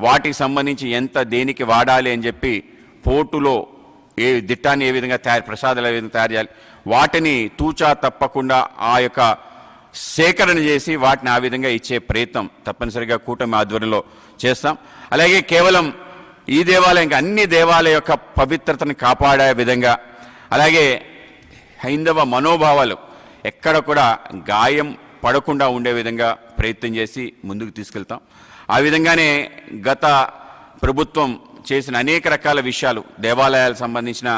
వాటికి సంబంధించి ఎంత దేనికి వాడాలి అని చెప్పి పోర్టులో ఏ దిట్టాన్ని ఏ విధంగా ప్రసాదాలు ఏ విధంగా తయారు చేయాలి, వాటిని తూచా తప్పకుండా ఆ యొక్క సేకరణ చేసి వాటిని ఆ విధంగా ఇచ్చే ప్రయత్నం తప్పనిసరిగా కూటమి ఆధ్వర్యంలో చేస్తాం. అలాగే కేవలం ఈ దేవాలయం అన్ని దేవాలయ యొక్క పవిత్రతను కాపాడే విధంగా, అలాగే హైందవ మనోభావాలు ఎక్కడ కూడా గాయం పడకుండా ఉండే విధంగా ప్రయత్నం చేసి ముందుకు తీసుకెళ్తాం. ఆ విధంగానే గత ప్రభుత్వం చేసిన అనేక రకాల విషయాలు, దేవాలయాలకు సంబంధించిన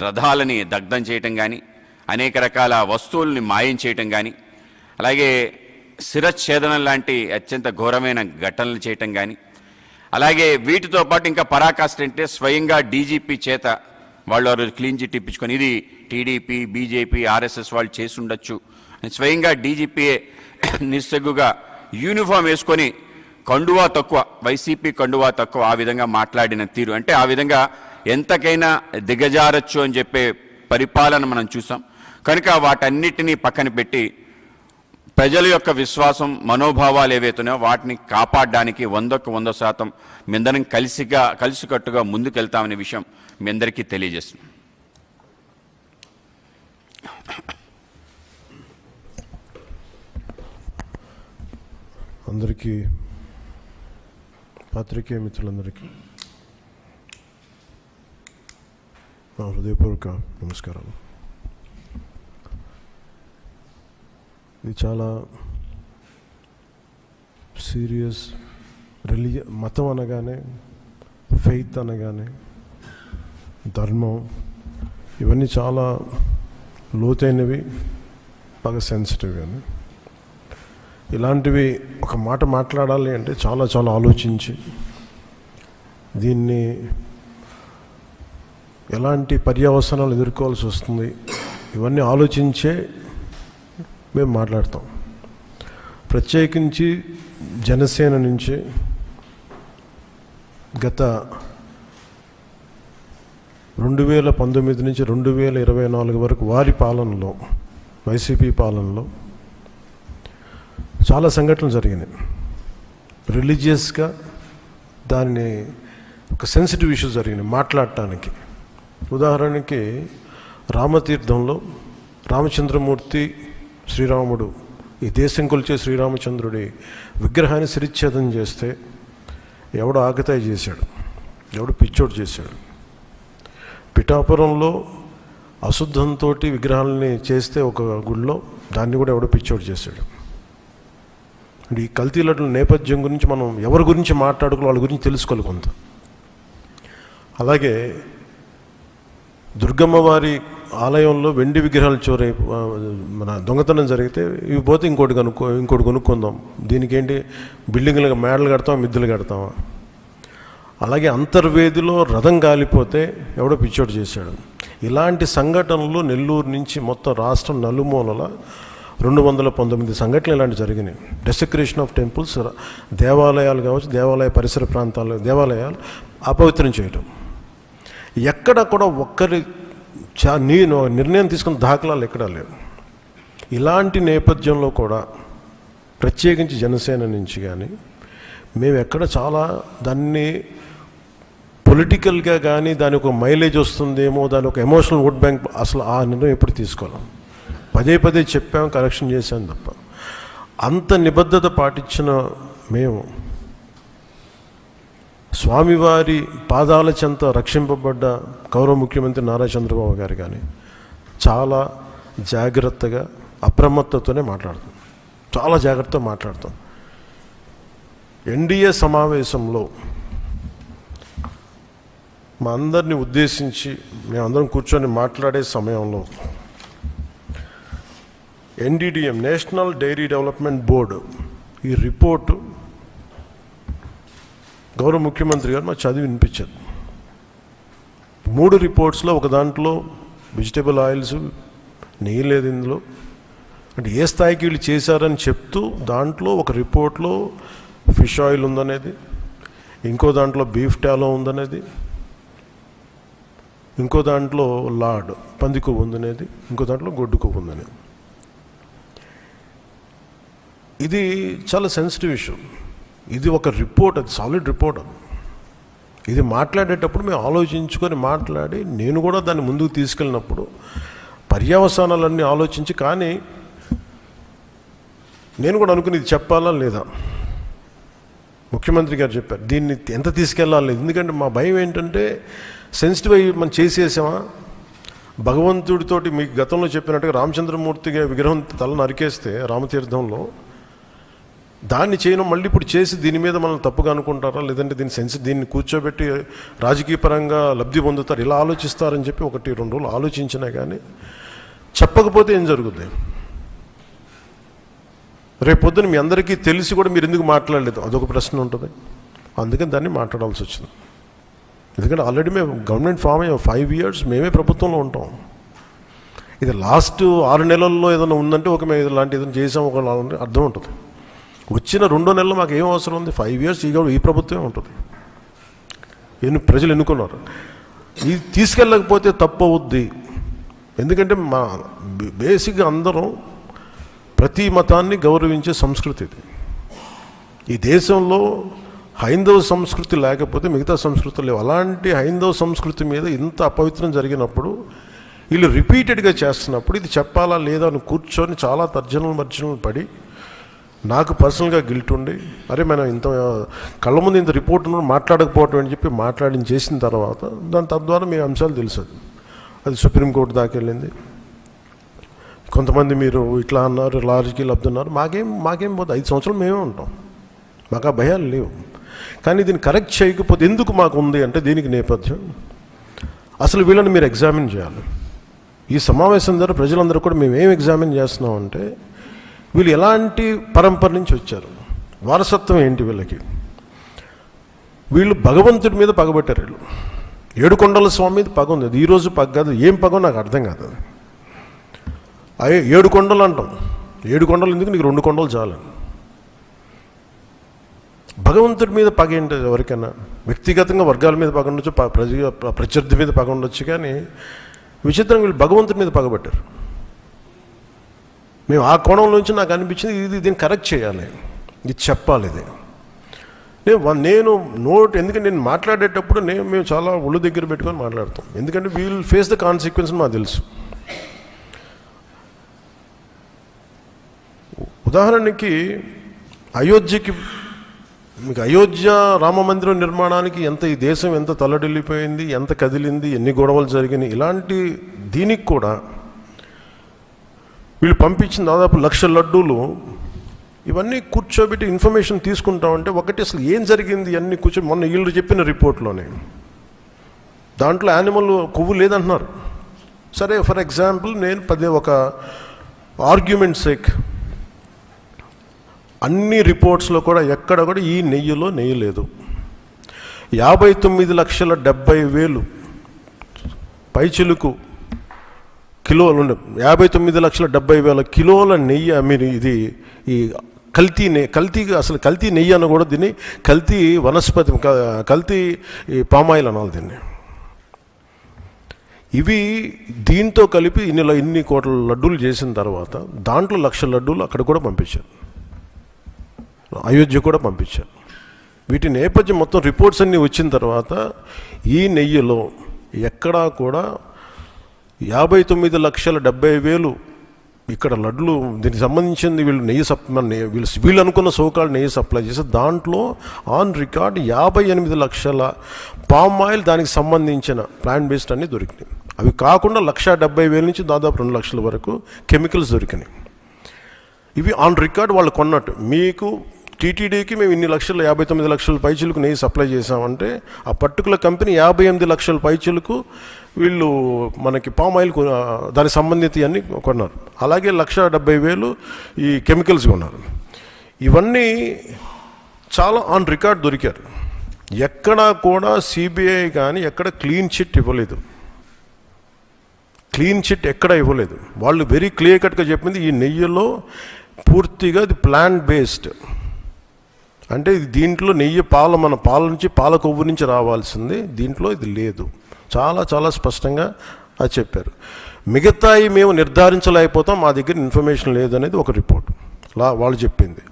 రథాలని దగ్ధం చేయటం కానీ, అనేక రకాల వస్తువుల్ని మాయం చేయటం కానీ, అలాగే శిరఛేదనం లాంటి అత్యంత ఘోరమైన ఘటనలు చేయటం కానీ, అలాగే వీటితో పాటు ఇంకా పరాకాష్ట అంటే స్వయంగా డీజీపీ చేత వాళ్ళు ఆ రోజు క్లీన్ చిట్ ఇప్పించుకొని ఇది టీడీపీ, బీజేపీ, ఆర్ఎస్ఎస్ వాళ్ళు చేసి ఉండొచ్చు అని స్వయంగా డీజీపీఏ నిస్సగ్గుగా యూనిఫామ్ వేసుకొని కండువా తక్కువ, వైసీపీ కండువా తక్కువ ఆ విధంగా మాట్లాడిన తీరు అంటే ఆ విధంగా ఎంతకైనా దిగజారచ్చు అని చెప్పే పరిపాలన మనం చూసాం. కనుక వాటన్నిటినీ పక్కన పెట్టి ప్రజల యొక్క విశ్వాసం, మనోభావాలు ఏవైతున్నాయో వాటిని కాపాడడానికి 100కు 100% మీ అందరం కలిసికట్టుగా ముందుకెళ్తామనే విషయం మీ అందరికీ తెలియజేస్తున్నాం. అందరికీ, పాత్రికేయ మిత్రులందరికీ నా హృదయపూర్వక నమస్కారాలు. ఇది చాలా సీరియస్ మతం అనగానే, ఫెయిత్ అనగానే, ధర్మం, ఇవన్నీ చాలా లోతైనవి, బాగా సెన్సిటివ్. కానీ ఇలాంటివి ఒక మాట మాట్లాడాలి అంటే చాలా చాలా ఆలోచించి దీన్ని ఎలాంటి పర్యవసనాలు ఎదుర్కోవాల్సి వస్తుంది ఇవన్నీ ఆలోచించే మేము మాట్లాడతాం. ప్రత్యేకించి జనసేన నుంచి గత 2019 నుంచి 2024 వరకు వారి పాలనలో, వైసీపీ పాలనలో చాలా సంఘటనలు జరిగినాయి. రిలీజియస్గా దాన్ని ఒక సెన్సిటివ్ ఇష్యూ జరిగినాయి మాట్లాడటానికి. ఉదాహరణకి రామతీర్థంలో రామచంద్రమూర్తి, శ్రీరాముడు, ఈ దేశం కొలిచే శ్రీరామచంద్రుడి విగ్రహాన్ని శిరిచ్ఛేదం చేస్తే ఎవడో ఆగతాయి చేశాడు, ఎవడు పిచ్చోడు చేశాడు. పిఠాపురంలో అశుద్ధంతో విగ్రహాలని చేస్తే ఒక గుడిలో దాన్ని కూడా ఎవడో పిచ్చోడు చేశాడు. ఈ కల్తీ లడ్డుల నేపథ్యం గురించి మనం ఎవరి గురించి మాట్లాడుకోవాలి, వాళ్ళ గురించి తెలుసుకోవాలి కొంత. అలాగే దుర్గమ్మ వారి ఆలయంలో వెండి విగ్రహాలు మన దొంగతనం జరిగితే ఇవి పోతే ఇంకోటి కొనుక్కుందాం, దీనికి ఏంటి బిల్డింగ్లు మేడలు కడతాం, మిద్దెలు కడతామా. అలాగే అంతర్వేదిలో రథం కాలిపోతే ఎవడో పిచ్చోడు చేశాడు. ఇలాంటి సంఘటనలు నెల్లూరు నుంచి మొత్తం రాష్ట్రం నలుమూలల 219 సంఘటనలు ఇలాంటి జరిగినాయి. డెసిక్రేషన్ ఆఫ్ టెంపుల్స్, దేవాలయాలు కావచ్చు, దేవాలయ పరిసర ప్రాంతాలు, దేవాలయాలు అపవిత్రం చేయటం. ఎక్కడ కూడా ఒక్కరి నిర్ణయం తీసుకున్న దాఖలాలు ఎక్కడా లేవు. ఇలాంటి నేపథ్యంలో కూడా ప్రత్యేకించి జనసేన నుంచి కానీ మేము ఎక్కడ చాలా దాన్ని పొలిటికల్గా కానీ దాని ఒక మైలేజ్ వస్తుందేమో, దాని ఒక ఎమోషనల్ ఓట్ బ్యాంక్, అసలు ఆ నిర్ణయం ఎప్పుడు తీసుకోలేం. పదే చెప్పాము, కరెక్షన్ చేశాను తప్ప. అంత నిబద్ధత పాటించిన మేము స్వామివారి పాదాల చెంత రక్షింపబడ్డ గౌరవ ముఖ్యమంత్రి నారా చంద్రబాబు గారు కానీ చాలా జాగ్రత్తగా, అప్రమత్తతోనే మాట్లాడతాం, చాలా జాగ్రత్తగా మాట్లాడతాం. ఎన్డీఏ సమావేశంలో మా అందరినీ ఉద్దేశించి మేమందరం కూర్చొని మాట్లాడే సమయంలో NDDM, national dairy development board, ఈ రిపోర్టు గౌరవ ముఖ్యమంత్రి గారు మాకు చదివి వినిపించారు. 3 రిపోర్ట్స్లో ఒక దాంట్లో వెజిటబుల్ ఆయిల్స్, నెయ్యి లేదు ఇందులో, అంటే ఏ స్థాయికి వీళ్ళు చేశారని చెప్తూ దాంట్లో ఒక రిపోర్ట్లో ఫిష్ ఆయిల్ ఉందనేది, ఇంకో దాంట్లో బీఫ్ టాలో ఉందనేది, ఇంకో దాంట్లో లాడ్ పంది కొవ్వు ఉందనేది, ఇంకో దాంట్లో గొడ్డు కొవ్వు ఉందనేది. ఇది చాలా సెన్సిటివ్ ఇష్యూ. ఇది ఒక రిపోర్ట్, అది సాలిడ్ రిపోర్ట్. అది ఇది మాట్లాడేటప్పుడు మేము ఆలోచించుకొని మాట్లాడి, నేను కూడా దాన్ని ముందుకు తీసుకెళ్ళినప్పుడు పర్యవసానాలన్నీ ఆలోచించి, కానీ నేను కూడా అనుకుని ఇది చెప్పాలా లేదా. ముఖ్యమంత్రి గారు చెప్పారు దీన్ని ఎంత తీసుకెళ్ళాలి, ఎందుకంటే మా భయం ఏంటంటే సెన్సిటివ్ అయ్యి మనం చేసేసామా. భగవంతుడితోటి మీకు గతంలో చెప్పినట్టుగా రామచంద్రమూర్తిగా విగ్రహం తల నరికేస్తే రామతీర్థంలో, దాన్ని చేయడం మళ్ళీ ఇప్పుడు చేసి దీని మీద మనం తప్పుగా అనుకుంటారా, లేదంటే దీన్ని కూర్చోబెట్టి రాజకీయ పరంగా లబ్ధి పొందుతారు, ఇలా ఆలోచిస్తారని చెప్పి 1-2 రోజులు ఆలోచించినా కానీ చెప్పకపోతే ఏం జరుగుతుంది. రేపు పొద్దున మీ అందరికీ తెలిసి కూడా మీరు ఎందుకు మాట్లాడలేదు, అదొక ప్రశ్న ఉంటుంది. అందుకని దాన్ని మాట్లాడాల్సి వచ్చింది. ఎందుకంటే ఆల్రెడీ మేము గవర్నమెంట్ ఫామ్ అయ్యాం, 5 years మేమే ప్రభుత్వంలో ఉంటాం. ఇది లాస్ట్ 6 నెలల్లో ఏదైనా ఉందంటే ఒక మేము ఇలాంటి ఏదైనా చేసాం ఒక అర్థం ఉంటుంది. వచ్చిన 2 నెలలు మాకు ఏం అవసరం ఉంది, 5 years ఈ ప్రభుత్వమే ఉంటుంది. ప్రజలు ఎన్నుకున్నారు. ఇది తీసుకెళ్ళకపోతే తప్పు అవుద్ది. ఎందుకంటే మా బేసిక్గా అందరం ప్రతి మతాన్ని గౌరవించే సంస్కృతి ఇది. ఈ దేశంలో హైందవ సంస్కృతి లేకపోతే మిగతా సంస్కృతులు లేవు. అలాంటి హైందవ సంస్కృతి మీద ఇంత అపవిత్రం జరిగినప్పుడు, వీళ్ళు రిపీటెడ్గా చేస్తున్నప్పుడు ఇది చెప్పాలా లేదా అని కూర్చొని చాలా తర్జనలు పడి, నాకు పర్సనల్గా గిల్ట్ ఉండి, అరే మనం ఇంత కళ్ళ ముందు ఇంత రిపోర్ట్ మాట్లాడకపోవటం అని చెప్పి చేసిన తర్వాత దాని తద్వారా మీ అంశాలు తెలుసు. అది సుప్రీంకోర్టు దాకా వెళ్ళింది. కొంతమంది మీరు ఇట్లా అన్నారు, లార్జ్కి లబ్ధన్నారు. మాకేం పోతే 5 సంవత్సరాలు మేమే ఉంటాం, మాకు ఆ భయాలు లేవు. కానీ దీన్ని కరెక్ట్ చేయకపోతే ఎందుకు మాకు ఉంది అంటే దీనికి నేపథ్యం అసలు వీళ్ళని మీరు ఎగ్జామిన్ చేయాలి. ఈ సమావేశం ద్వారా ప్రజలందరూ కూడా మేము ఏం ఎగ్జామిన్ చేస్తున్నామంటే వీళ్ళు ఎలాంటి పరంపర నుంచి వచ్చారు, వారసత్వం ఏంటి వీళ్ళకి. వీళ్ళు భగవంతుడి మీద పగబట్టారు. వీళ్ళు ఏడుకొండల స్వామి మీద పగ ఉంది. అది ఈరోజు పగ కాదు, ఏం పగో నాకు అర్థం కాదు. అది 7 కొండలు అంటాం. 7 కొండలు ఎందుకు, నీకు 2 కొండలు చాలు. భగవంతుడి మీద పగ ఏంటి ఎవరికైనా? వ్యక్తిగతంగా వర్గాల మీద పగ ఉండొచ్చు, ప్రత్యర్థి మీద పగ ఉండొచ్చు, కానీ విచిత్రంగా వీళ్ళు భగవంతుడి మీద పగబట్టారు. మేము ఆ కోణం నుంచి నాకు అనిపించింది దీన్ని కరెక్ట్ చేయాలి, ఇది చెప్పాలి. ఇది నేను ఎందుకంటే నేను మాట్లాడేటప్పుడు మేము చాలా ఒళ్ళు దగ్గర పెట్టుకొని మాట్లాడతాం. ఎందుకంటే వీల్ ఫేస్ ద కాన్సిక్వెన్స్ మాకు తెలుసు. ఉదాహరణకి మీకు అయోధ్య రామ మందిరం నిర్మాణానికి ఈ దేశం ఎంత తల్లడిల్లిపోయింది, ఎంత కదిలింది, ఎన్ని గొడవలు జరిగినాయి. ఇలాంటి దీనికి కూడా వీళ్ళు పంపించిన దాదాపు 1,00,000 లడ్డూలు ఇవన్నీ కూర్చోబెట్టి ఇన్ఫర్మేషన్ తీసుకుంటామంటే, ఒకటి అసలు ఏం జరిగింది అన్నీ మొన్న వీళ్ళు చెప్పిన రిపోర్ట్లోనే దాంట్లో యానిమల్ కొవ్వు లేదంటున్నారు. సరే, ఫర్ ఎగ్జాంపుల్ నేను ఒక ఆర్గ్యుమెంట్ సేక్ అన్ని రిపోర్ట్స్లో కూడా ఎక్కడ కూడా ఈ నెయ్యిలో నెయ్యి లేదు. 59,70,000 పైచిలుకు కిలోలు 59,70,000 కిలోల నెయ్యి మీరు ఇది ఈ కల్తీ అసలు కల్తీ నెయ్యి అని కూడా దీన్ని కల్తీ వనస్పతి, కల్తీ పామాయిల్ అనాలి దీన్ని. ఇవి దీంతో కలిపి ఇన్ని కోట్ల లడ్డూలు చేసిన తర్వాత దాంట్లో 1,00,000 లడ్డూలు అక్కడ కూడా పంపించారు, అయోధ్య కూడా పంపించారు. వీటి నేపథ్యం మొత్తం రిపోర్ట్స్ అన్నీ వచ్చిన తర్వాత ఈ నెయ్యిలో ఎక్కడా కూడా 59,70,000 ఇక్కడ లడ్లు దీనికి సంబంధించింది వీళ్ళు అనుకున్న సోకాళ్ళు నెయ్యి సప్లై చేసి దాంట్లో ఆన్ రికార్డ్ 58 లక్షల పామ్ ఆయిల్ దానికి సంబంధించిన ప్లాంట్ బేస్డ్ అన్నీ దొరికినాయి. అవి కాకుండా 1,70,000 నుంచి దాదాపు 2 లక్షల వరకు కెమికల్స్ దొరికినాయి. ఇవి ఆన్ రికార్డ్ వాళ్ళు కొన్నట్టు. మీకు టీటీడీకి మేము ఇన్ని 59 లక్షల పైచీలకు నెయ్యి సప్లై చేసామంటే ఆ పర్టికులర్ కంపెనీ 58 లక్షల పైచీలకు వీళ్ళు మనకి పామ్ ఆయిల్ దానికి సంబంధిత అన్నీ కొన్నారు. అలాగే 1,70,000 ఈ కెమికల్స్ కొన్నారు. ఇవన్నీ చాలా ఆన్ రికార్డ్ దొరికారు. ఎక్కడా కూడా సిబిఐ కానీ ఎక్కడ క్లీన్ చిట్ ఇవ్వలేదు. క్లీన్ చిట్ ఎక్కడ ఇవ్వలేదు. వాళ్ళు వెరీ క్లియర్ కట్గా చెప్పింది ఈ నెయ్యిలో పూర్తిగా ఇది ప్లాంట్ బేస్డ్, అంటే ఇది దీంట్లో నెయ్యి మన పాల నుంచి పాల కొవ్వు నుంచి రావాల్సింది, దీంట్లో ఇది లేదు. చాలా చాలా స్పష్టంగా అది చెప్పారు. మిగతాయి మేము నిర్ధారించలేకపోతాం, మా దగ్గర ఇన్ఫర్మేషన్ లేదనేది ఒక రిపోర్ట్ వాళ్ళు చెప్పింది.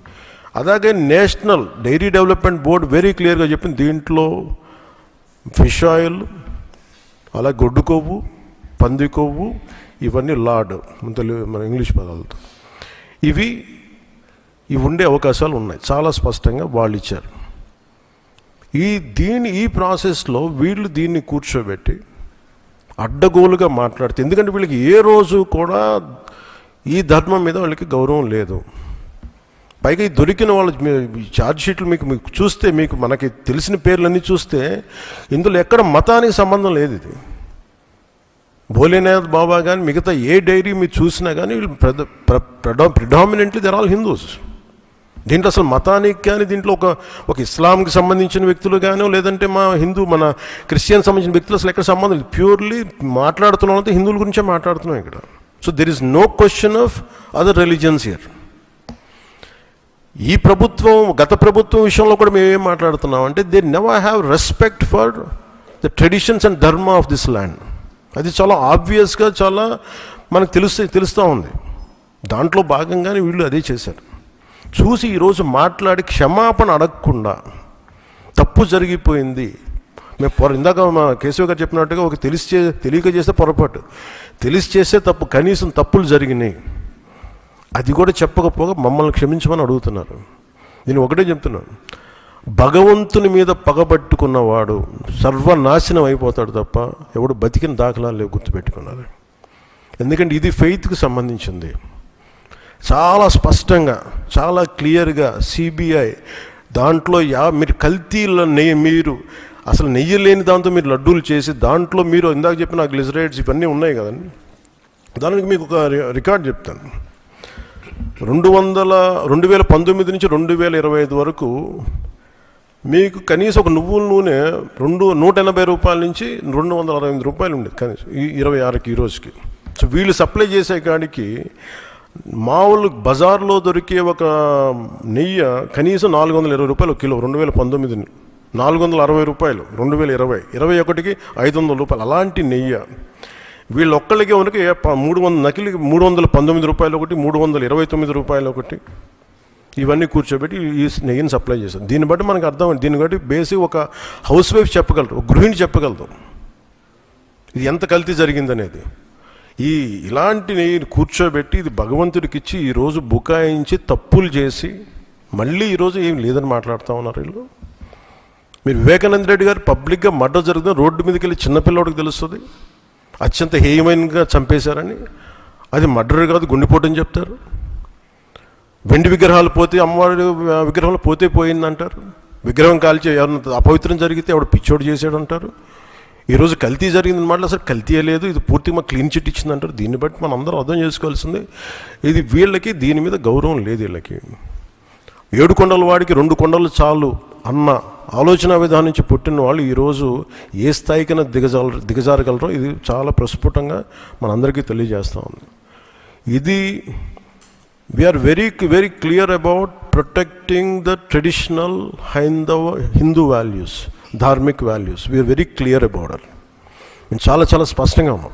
అలాగే national dairy development board very క్లియర్గా చెప్పింది, దీంట్లో ఫిష్ ఆయిల్, అలా గొడ్డు కొవ్వు, పంది కొవ్వు, ఇవన్నీ లార్డ్ మన ఇంగ్లీష్ పదాలతో ఇవి ఉండే అవకాశాలు ఉన్నాయి, చాలా స్పష్టంగా వాళ్ళు ఇచ్చారు. ఈ ప్రాసెస్లో వీళ్ళు దీన్ని కూర్చోబెట్టి అడ్డగోలుగా మాట్లాడితే, ఎందుకంటే వీళ్ళకి ఏ రోజు కూడా ఈ ధర్మం మీద వాళ్ళకి గౌరవం లేదు. పైగా ఈ దొరికిన వాళ్ళ ఛార్జ్ షీట్లు మీకు చూస్తే, మనకి తెలిసిన పేర్లన్నీ చూస్తే ఇందులో ఎక్కడ మతానికి సంబంధం లేదు. ఇది భోలేనాథ్ బాబా కానీ మిగతా ఏ డైరీ మీరు చూసినా కానీ వీళ్ళు ప్రిడామినెంట్లీ దర్ ఆల్ హిందూస్. దీంట్లో అసలు మతానికి కానీ, దీంట్లో ఒక ఇస్లాంకి సంబంధించిన వ్యక్తులు కానీ, లేదంటే మన క్రిస్టియన్ సంబంధించిన వ్యక్తులు అసలు ఎక్కడ సంబంధం లేదు. ప్యూర్లీ మాట్లాడుతున్నాం అంటే హిందువుల గురించే మాట్లాడుతున్నాం ఇక్కడ. So there is no question of other religions here. ఈ ప్రభుత్వం, గత ప్రభుత్వం విషయంలో కూడా మేము ఏం మాట్లాడుతున్నాం అంటే, they never have respect for the traditions and ధర్మ ఆఫ్ దిస్ ల్యాండ్. అది చాలా ఆబ్వియస్గా చాలా మనకు తెలుస్తూ ఉంది. దాంట్లో భాగంగానే వీళ్ళు అదే చేశారు. చూసి ఈరోజు మాట్లాడి క్షమాపణ అడగకుండా తప్పు జరిగిపోయింది. ఇందాక మా కేశవ్ గారు చెప్పినట్టుగా ఒక తెలియక చేస్తే పొరపాటు, తెలిసి చేస్తే తప్పు, కనీసం తప్పులు జరిగినాయి అది కూడా చెప్పకపోగా మమ్మల్ని క్షమించమని అడుగుతున్నారు. నేను ఒకటే చెప్తున్నాను, భగవంతుని మీద పగబట్టుకున్నవాడు సర్వనాశనం అయిపోతాడు తప్ప ఎవడు బతికిన దాఖలాలు లేవు, గుర్తుపెట్టుకున్నారు. ఎందుకంటే ఇది ఫెయిత్కి సంబంధించింది. చాలా స్పష్టంగా, చాలా క్లియర్గా సిబిఐ దాంట్లో మీరు కల్తీల మీరు అసలు నెయ్యి లేని దాంతో మీరు లడ్డూలు చేసి, దాంట్లో మీరు ఇందాక చెప్పిన గ్లిజరైడ్స్ ఇవన్నీ ఉన్నాయి కదండి. దానికి మీకు ఒక రికార్డ్ చెప్తాను. 2019 నుంచి 2025 వరకు మీకు కనీసం ఒక నువ్వుల నూనె 180 రూపాయల నుంచి 268 రూపాయలు ఉండేది కనీసం, 26కి ఈ రోజుకి. సో వీళ్ళు సప్లై చేసే కాడికి మామూలు బజార్లో దొరికే ఒక నెయ్యి కనీసం 420 రూపాయలు కిలో. 2019 460 రూపాయలు, 2020 21కి 500 రూపాయలు. అలాంటి నెయ్యి వీళ్ళు ఒక్కళ్ళకే ఉనికి 319 రూపాయలు ఒకటి, 329 రూపాయలు ఒకటి, ఇవన్నీ కూర్చోబెట్టి ఈ నెయ్యిని సప్లై చేశారు. దీన్ని బట్టి మనకు అర్థం, దీన్ని బట్టి బేసిక్ ఒక హౌస్ వైఫ్ చెప్పగలరు, ఒక గృహిణి చెప్పగలరు ఇది ఎంత కల్తీ జరిగిందనేది. ఇలాంటి కూర్చోబెట్టి ఇది భగవంతుడికి ఇచ్చి ఈరోజు బుకాయించి తప్పులు చేసి మళ్ళీ ఈరోజు ఏం లేదని మాట్లాడుతూ ఉన్నారు వీళ్ళు. మీరు వివేకానంద రెడ్డి గారు పబ్లిక్గా మర్డర్ జరుగుతుంది, రోడ్డు మీదకి వెళ్ళి చిన్నపిల్లడికి తెలుస్తుంది అత్యంత హేయమైనగా చంపేశారని. అది మర్డర్ కాదు, గుండెపోటని చెప్తారు. వెండి విగ్రహాలు పోతే, అమ్మవారి విగ్రహాలు పోతే పోయిందంటారు. విగ్రహం కాల్చి ఎవరన్నా అపవిత్రం జరిగితే ఎవడు పిచ్చోడు చేసాడు అంటారు. ఈరోజు కల్తీ జరిగింది మాట అసలు కల్తీ లేదు, ఇది పూర్తిగా మాకు క్లీన్ చిట్ ఇచ్చిందంటారు. దీన్ని బట్టి మనం అందరం అర్థం చేసుకోవాల్సింది, ఇది వీళ్ళకి దీని మీద గౌరవం లేదు. వీళ్ళకి 7 కొండల వాడికి 2 కొండలు చాలు అన్న ఆలోచన విధానం నుంచి పుట్టిన వాళ్ళు ఈరోజు ఏ స్థాయికైనా దిగజారగలరో ఇది చాలా ప్రస్ఫుటంగా మనందరికీ తెలియజేస్తూ ఉంది. ఇది we are very very clear about protecting the traditional Hindu values, dharmic values. We are very clear about it. మేము చాలా చాలా స్పష్టంగా ఉన్నాం.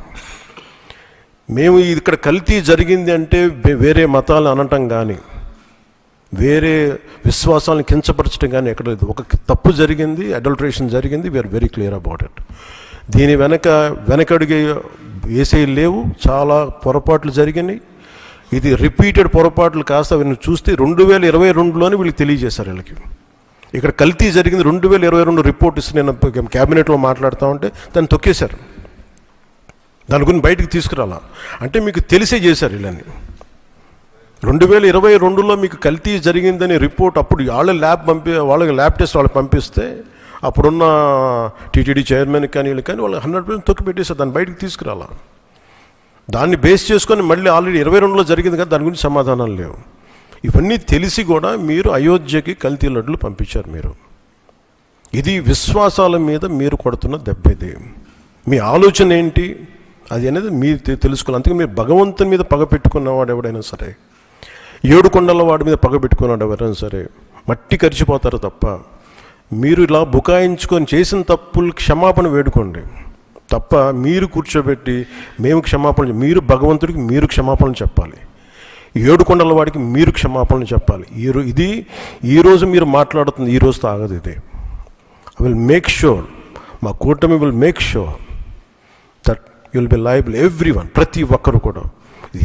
మేము ఇక్కడ కల్తీ జరిగింది అంటే వేరే మతాలు అనటం కానీ, వేరే విశ్వాసాలను కించపరచడం కానీ ఎక్కడ లేదు. ఒక తప్పు జరిగింది, అడల్టరేషన్ జరిగింది, we are very clear about it. దీని వెనకడుగు వేసే లేవు, చాలా పొరపాట్లు జరిగినాయి. ఇది రిపీటెడ్ పొరపాట్లు కాస్త వీళ్ళని చూస్తే 2022లోనే వీళ్ళకి తెలియజేశారు. వీళ్ళకి ఇక్కడ కల్తీ జరిగింది 2022 రిపోర్ట్ ఇస్తే నేను క్యాబినెట్లో మాట్లాడుతూ ఉంటే దాన్ని తొక్కేశారు. దాని గురించి బయటకు తీసుకురాలా అంటే మీకు తెలిసే చేశారు. వీళ్ళని 2022లో మీకు కల్తీ జరిగిందని రిపోర్ట్ అప్పుడు వాళ్ళకి ల్యాబ్ టెస్ట్ వాళ్ళు పంపిస్తే అప్పుడున్న టీటీడీ చైర్మన్ కానీ వీళ్ళు కానీ వాళ్ళు 100% తొక్కి పెట్టేశారు. దాన్ని బయటకు తీసుకురాలా. దాన్ని బేస్ చేసుకొని మళ్ళీ ఆల్రెడీ 22లో జరిగింది కదా, దాని గురించి సమాధానాలు లేవు. ఇవన్నీ తెలిసి కూడా మీరు అయోధ్యకి కల్తీ లడ్డులు పంపించారు. ఇది విశ్వాసాల మీద మీరు కొడుతున్న దెబ్బ. ఇది మీ ఆలోచన ఏంటి అది అనేది మీరు తెలుసుకోవాలి. అందుకే మీరు భగవంతుని మీద పగ పెట్టుకున్నవాడు ఎవడైనా సరే, 7 కొండల వాడి మీద పగ పెట్టుకున్నాడు ఎవరైనా సరే మట్టి కరిచిపోతారు తప్ప, మీరు ఇలా బుకాయించుకొని చేసిన తప్పులు క్షమాపణ వేడుకోండి. తప్ప మీరు కూర్చోబెట్టి మేము క్షమాపణ, మీరు భగవంతుడికి మీరు క్షమాపణ చెప్పాలి, 7 కొండల వాడికి మీరు క్షమాపణ చెప్పాలి. ఈరోజు మీరు మాట్లాడుతుంది ఈ రోజుతో ఆగదు. ఇది ఐ విల్ మేక్ షూర్, మా కూటమి will make sure that you will be liable everyone, ప్రతి ఒక్కరు కూడా.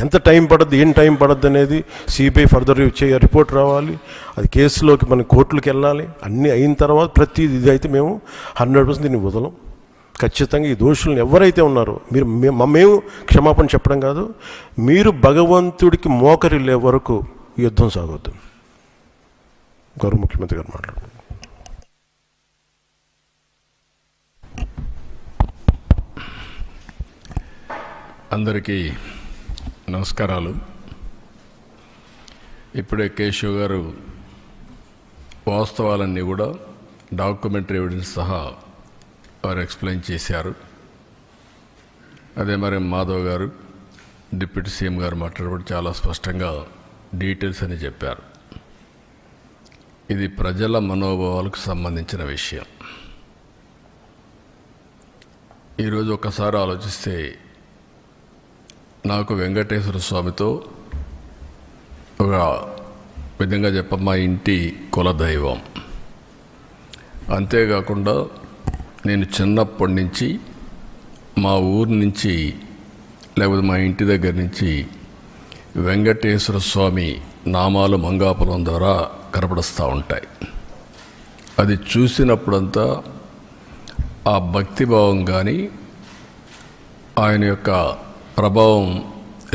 ఎంత టైం పడుద్ది, ఏం టైం పడుద్ది అనేది సిబిఐ ఫర్దర్ రిపోర్ట్ రావాలి, అది కేసులోకి మన కోర్టులకు వెళ్ళాలి. అన్నీ అయిన తర్వాత ప్రతి ఇది అయితే మేము 100% దీన్ని వదలం. ఖచ్చితంగా ఈ దోషులను ఎవరైతే ఉన్నారో మేము క్షమాపణ చెప్పడం కాదు, మీరు భగవంతుడికి మోకరిల్లే వరకు యుద్ధం సాగొద్దు. గౌరవ ముఖ్యమంత్రి గారు మాట్లాడుతున్నారు. అందరికీ నమస్కారాలు. ఇప్పుడే కేశవ్ గారు వాస్తవాలన్నీ కూడా డాక్యుమెంటరీ ఎవిడెన్స్ సహా వారు ఎక్స్ప్లెయిన్ చేశారు. అదే మరి మాధవ్ గారు, డిప్యూటీ సీఎం గారు మాట్లాడబడి చాలా స్పష్టంగా డీటెయిల్స్ అని చెప్పారు. ఇది ప్రజల మనోభావాలకు సంబంధించిన విషయం. ఈరోజు ఒకసారి ఆలోచిస్తే నాకు వెంకటేశ్వర స్వామితో ఒక విధంగా మా ఇంటి కులదైవం. అంతేకాకుండా నేను చిన్నప్పటి నుంచి మా ఊరు నుంచి లేకపోతే మా ఇంటి దగ్గర నుంచి వెంకటేశ్వర స్వామి నామాలు మంగాపురం ద్వారా కనపడుస్తూ ఉంటాయి. అది చూసినప్పుడంతా ఆ భక్తిభావం కానీ ఆయన యొక్క ప్రభావం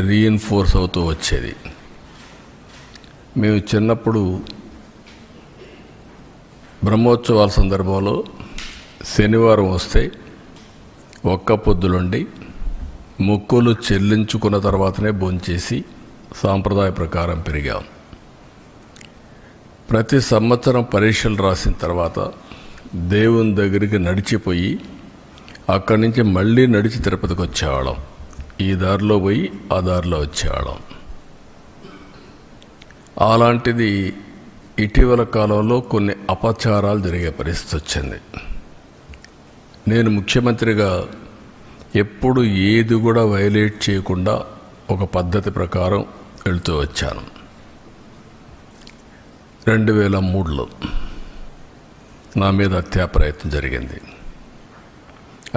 రీఇన్ఫోర్స్ అవుతూ వచ్చేది. మేము చిన్నప్పుడు బ్రహ్మోత్సవాల సందర్భంలో శనివారం వస్తే ఒక్క పొద్దులుండి మొక్కులు చెల్లించుకున్న తర్వాతనే భోంచేసి సాంప్రదాయ ప్రకారం పెరిగాం. ప్రతి సంవత్సరం పరీక్షలు రాసిన తర్వాత దేవుని దగ్గరికి నడిచిపోయి అక్కడి నుంచి మళ్ళీ నడిచి తిరుపతికి వచ్చేవాళ్ళం. ఈ దారిలో పోయి ఆ దారిలో వచ్చేవాళ్ళం. అలాంటిది ఇటీవల కాలంలో కొన్ని అపచారాలు జరిగే పరిస్థితి వచ్చింది. నేను ముఖ్యమంత్రిగా ఎప్పుడు ఏది కూడా వైలేట్ చేయకుండా ఒక పద్ధతి ప్రకారం వెళ్తూ వచ్చాను. 2003లో నా మీద హత్యా ప్రయత్నం జరిగింది.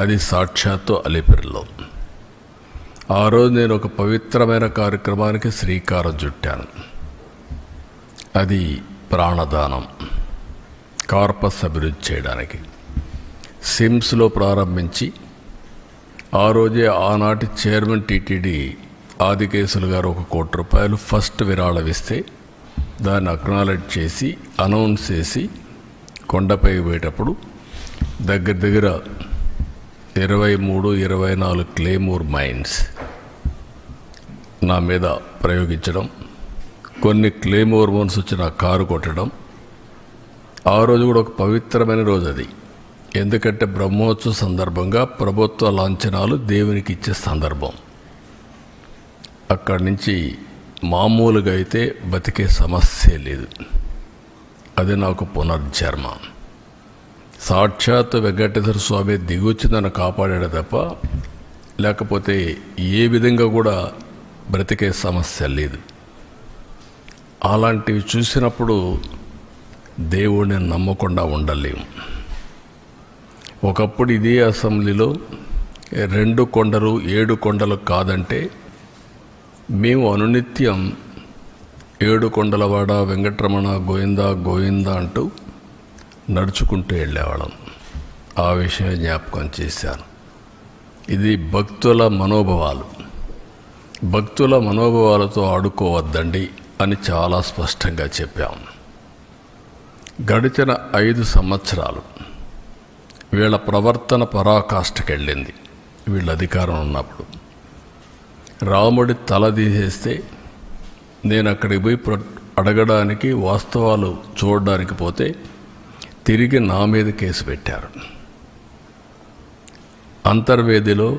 అది సాక్షాత్తు అలిపిరిలో. ఆ రోజు నేను ఒక పవిత్రమైన కార్యక్రమానికి శ్రీకారం చుట్టాను. అది ప్రాణదానం, కార్పస్ అభివృద్ధి చేయడానికి. సిమ్స్లో ప్రారంభించి ఆ రోజే ఆనాటి చైర్మన్ టీటీడీ ఆదికేశులు గారు 1 కోటి రూపాయలు ఫస్ట్ విరాళం ఇస్తే దాన్ని అక్నాలెడ్జ్ చేసి అనౌన్స్ చేసి కొండపై పోయేటప్పుడు దగ్గర 23-24 క్లేమోర్ మైన్స్ నా మీద ప్రయోగించడం, కొన్ని క్లేమోర్ మైన్స్ వచ్చి నా కారు కొట్టడం. ఆ రోజు కూడా ఒక పవిత్రమైన రోజు అది. ఎందుకంటే బ్రహ్మోత్సవ సందర్భంగా ప్రభుత్వ లాంఛనాలు దేవునికి ఇచ్చే సందర్భం. అక్కడి నుంచి మామూలుగా అయితే బతికే సమస్య లేదు. అది నాకు పునర్జన్మ. సాక్షాత్ వెంకటేశ్వర స్వామి దిగొచ్చి నన్ను కాపాడాడు తప్ప లేకపోతే ఏ విధంగా కూడా బ్రతికే సమస్య లేదు. అలాంటివి చూసినప్పుడు దేవుడిని నమ్మకుండా ఉండలేము. ఒకప్పుడు ఇదే అసెంబ్లీలో 2 కొండలు 7 కొండలు కాదంటే మేము అనునిత్యం 7 కొండలవాడ వెంకటరమణ గోవిందా గోవిందా అంటూ నడుచుకుంటూ వెళ్ళేవాళ్ళం. ఆ విషయం జ్ఞాపకం చేశాను. ఇది భక్తుల మనోభావాలు. భక్తుల మనోభావాలతో ఆడుకోవద్దండి అని చాలా స్పష్టంగా చెప్పాం. గడిచిన 5 సంవత్సరాలు వీళ్ళ ప్రవర్తన పరాకాష్ఠకెళ్ళింది. వీళ్ళ అధికారం ఉన్నప్పుడు రాముడి తల తీసేస్తే నేను అక్కడికి పోయి అడగడానికి, వాస్తవాలు చూడడానికి పోతే తిరిగి నా మీద కేసు పెట్టారు. అంతర్వేదిలో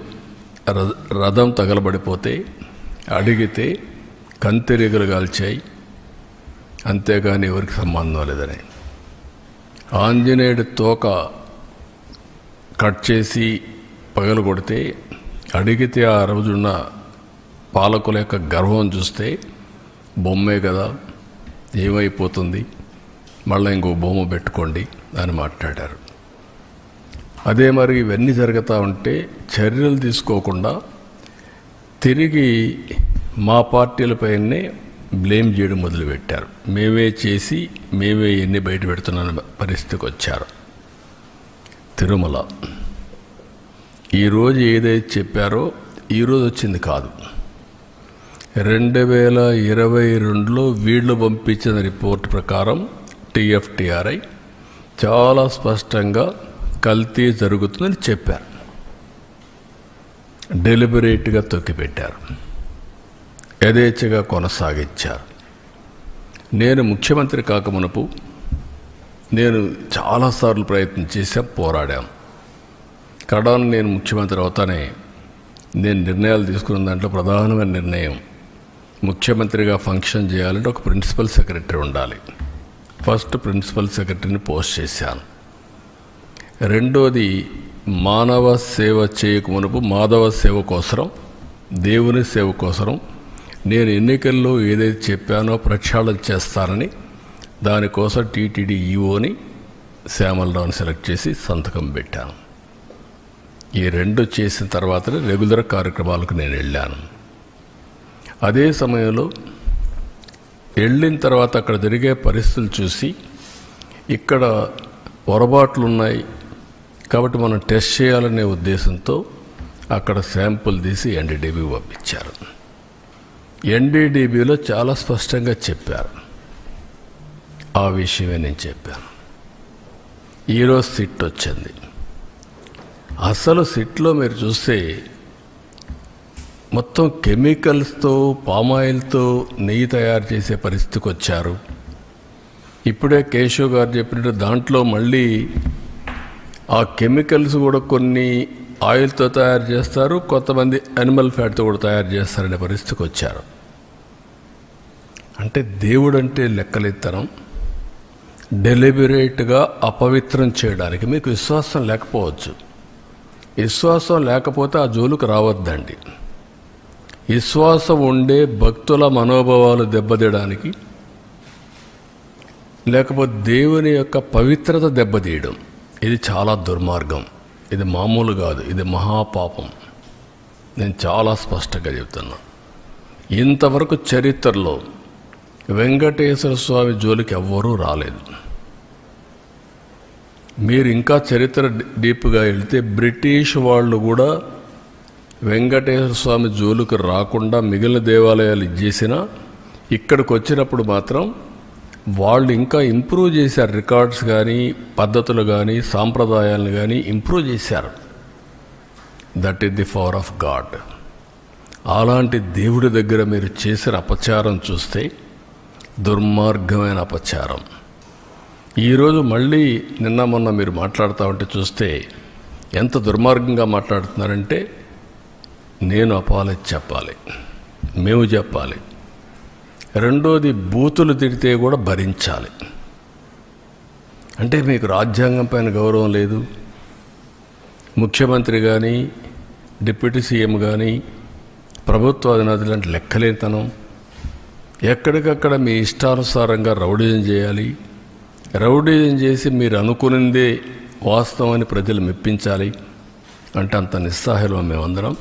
రథం తగలబడిపోతే అడిగితే కంతిరీగలు కాల్చాయి, అంతేగాని ఎవరికి సంబంధం లేదని. ఆంజనేయుడి తోక కట్ చేసి పగలగొడితే అడిగితే ఆ రోజున్న పాలకుల యొక్క గర్వం చూస్తే బొమ్మే కదా, ఏమైపోతుంది, మళ్ళీ ఇంకో బొమ్మ పెట్టుకోండి అని మాట్లాడారు. అదే మరి ఇవన్నీ జరుగుతూ ఉంటే చర్యలు తీసుకోకుండా తిరిగి మా పార్టీలపైనే బ్లేమ్ చేయడం మొదలుపెట్టారు. మేమే చేసి మేమే ఎన్ని బయట పెడుతున్న పరిస్థితికి వచ్చారు. తిరుమల ఈరోజు ఏదైతే చెప్పారో ఈరోజు వచ్చింది కాదు. 2022లో వీళ్ళు పంపించిన రిపోర్ట్ ప్రకారం TFTRI చాలా స్పష్టంగా కల్తీ జరుగుతుందని చెప్పారు. డెలిబరేట్గా తొక్కిపెట్టారు, యథేచ్ఛగా కొనసాగించారు. నేను ముఖ్యమంత్రి కాకమునుపు నేను చాలాసార్లు ప్రయత్నం చేశాం, పోరాడాం. కడాను నేను ముఖ్యమంత్రి అవుతానే నేను నిర్ణయాలు తీసుకున్న దాంట్లో ప్రధానమైన నిర్ణయం, ముఖ్యమంత్రిగా ఫంక్షన్ చేయాలంటే ఒక ప్రిన్సిపల్ సెక్రటరీ ఉండాలి. ఫస్ట్ ప్రిన్సిపల్ సెక్రటరీని పోస్ట్ చేశాను. రెండోది, మానవ సేవ చేయక మునుపు మాధవ సేవ కోసరం, దేవుని సేవ కోసరం నేను ఎన్నికల్లో ఏదైతే చెప్పానో ప్రక్షాళన చేస్తానని దానికోసం టీటీడీ ఈఓని శ్యామలరావుని సెలెక్ట్ చేసి సంతకం పెట్టాను. ఈ రెండు చేసిన తర్వాతనే రెగ్యులర్ కార్యక్రమాలకు నేను వెళ్ళాను. అదే సమయంలో వెళ్ళిన తర్వాత అక్కడ జరిగే పరిస్థితులు చూసి ఇక్కడ పొరపాట్లు ఉన్నాయి కాబట్టి మనం టెస్ట్ చేయాలనే ఉద్దేశంతో అక్కడ శాంపుల్ తీసి NDDB పంపించారు. NDDBలో చాలా స్పష్టంగా చెప్పారు. ఆ విషయమే నేను చెప్పాను. ఈరోజు సిట్ వచ్చింది. అసలు సిట్లో మీరు చూస్తే మొత్తం కెమికల్స్తో, పామాయిల్తో నెయ్యి తయారు చేసే పరిస్థితికి వచ్చారు. ఇప్పుడే కేశవ్ గారు చెప్పినట్టు దాంట్లో మళ్ళీ ఆ కెమికల్స్ కూడా కొన్ని ఆయిల్తో తయారు చేస్తారు, కొంతమంది యానిమల్ ఫ్యాట్తో కూడా తయారు చేస్తారనే పరిస్థితికి వచ్చారు. అంటే దేవుడు అంటే లెక్కలెత్తనం, డెలిబరేట్గా అపవిత్రం చేయడానికి మీకు విశ్వాసం లేకపోవచ్చు. విశ్వాసం లేకపోతే ఆ జోలుకు రావద్దండి. విశ్వాసం ఉండే భక్తుల మనోభావాలు దెబ్బతీయడానికి, లేకపోతే దేవుని యొక్క పవిత్రత దెబ్బతీయడం, ఇది చాలా దుర్మార్గం. ఇది మామూలు కాదు, ఇది మహాపాపం. నేను చాలా స్పష్టంగా చెప్తున్నా. ఇంతవరకు చరిత్రలో వెంకటేశ్వర స్వామి జోలికి ఎవ్వరూ రాలేదు. మీరు ఇంకా చరిత్ర డీప్గా వెళ్తే బ్రిటిష్ వాళ్ళు కూడా వెంకటేశ్వర స్వామి జోలికి రాకుండా మిగిలిన దేవాలయాలు చేసినా ఇక్కడికి వచ్చినప్పుడు మాత్రం వాళ్ళు ఇంకా ఇంప్రూవ్ చేశారు. రికార్డ్స్ కానీ, పద్ధతులు కానీ, సాంప్రదాయాలను కానీ ఇంప్రూవ్ చేశారు. That is the power of God. అలాంటి దేవుడి దగ్గర మీరు చేసిన అపచారం చూస్తే దుర్మార్గమైన అపచారం. ఈరోజు మళ్ళీ నిన్న మొన్న మీరు మాట్లాడుతూ ఉంటే చూస్తే ఎంత దుర్మార్గంగా మాట్లాడుతున్నారంటే, నేను అపాలజీ చెప్పాలి, మేము చెప్పాలి. రెండోది, బూతులు తిడితే కూడా భరించాలి. అంటే మీకు రాజ్యాంగం పైన గౌరవం లేదు. ముఖ్యమంత్రి కానీ, డిప్యూటీ సీఎం కానీ, ప్రభుత్వ అధినేతలు అంటే లెక్కలేతనం. ఎక్కడికక్కడ మీ ఇష్టానుసారంగా రౌడీజం చేయాలి. రౌడీజం చేసి మీరు అనుకునిందే వాస్తవాన్ని ప్రజలు మెప్పించాలి అంటే అంత నిస్సహాయం మేమందరం.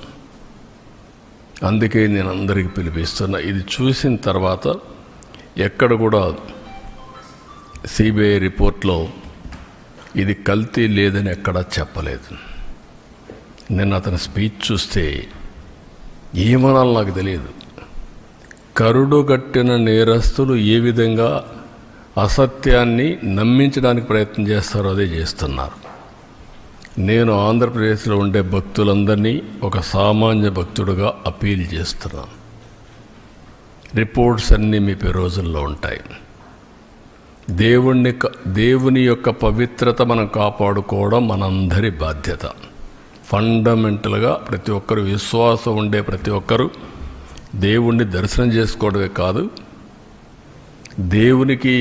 అందుకే నేను అందరికీ పిలిపిస్తున్నా. ఇది చూసిన తర్వాత ఎక్కడ కూడా సిబిఐ రిపోర్ట్లో ఇది కల్తీ లేదని ఎక్కడా చెప్పలేదు. నేను అతని స్పీచ్ చూస్తే ఏమనాలో నాకు తెలియదు. కరుడుగట్టిన నేరస్తులు ఏ విధంగా అసత్యాన్ని నమ్మించడానికి ప్రయత్నం చేస్తారో అదే చేస్తున్నారు. నేను ఆంధ్రప్రదేశ్లో ఉండే భక్తులందరినీ ఒక సామాన్య భక్తుడుగా అపీల్ చేస్తున్నాను. రిపోర్ట్స్ అన్నీ మీ రోజుల్లో ఉంటాయి. దేవుని యొక్క పవిత్రత మనం కాపాడుకోవడం మనందరి బాధ్యత. ఫండమెంటల్గా ప్రతి ఒక్కరు, విశ్వాసం ఉండే ప్రతి ఒక్కరూ దేవుణ్ణి దర్శనం చేసుకోవడమే కాదు, దేవునికి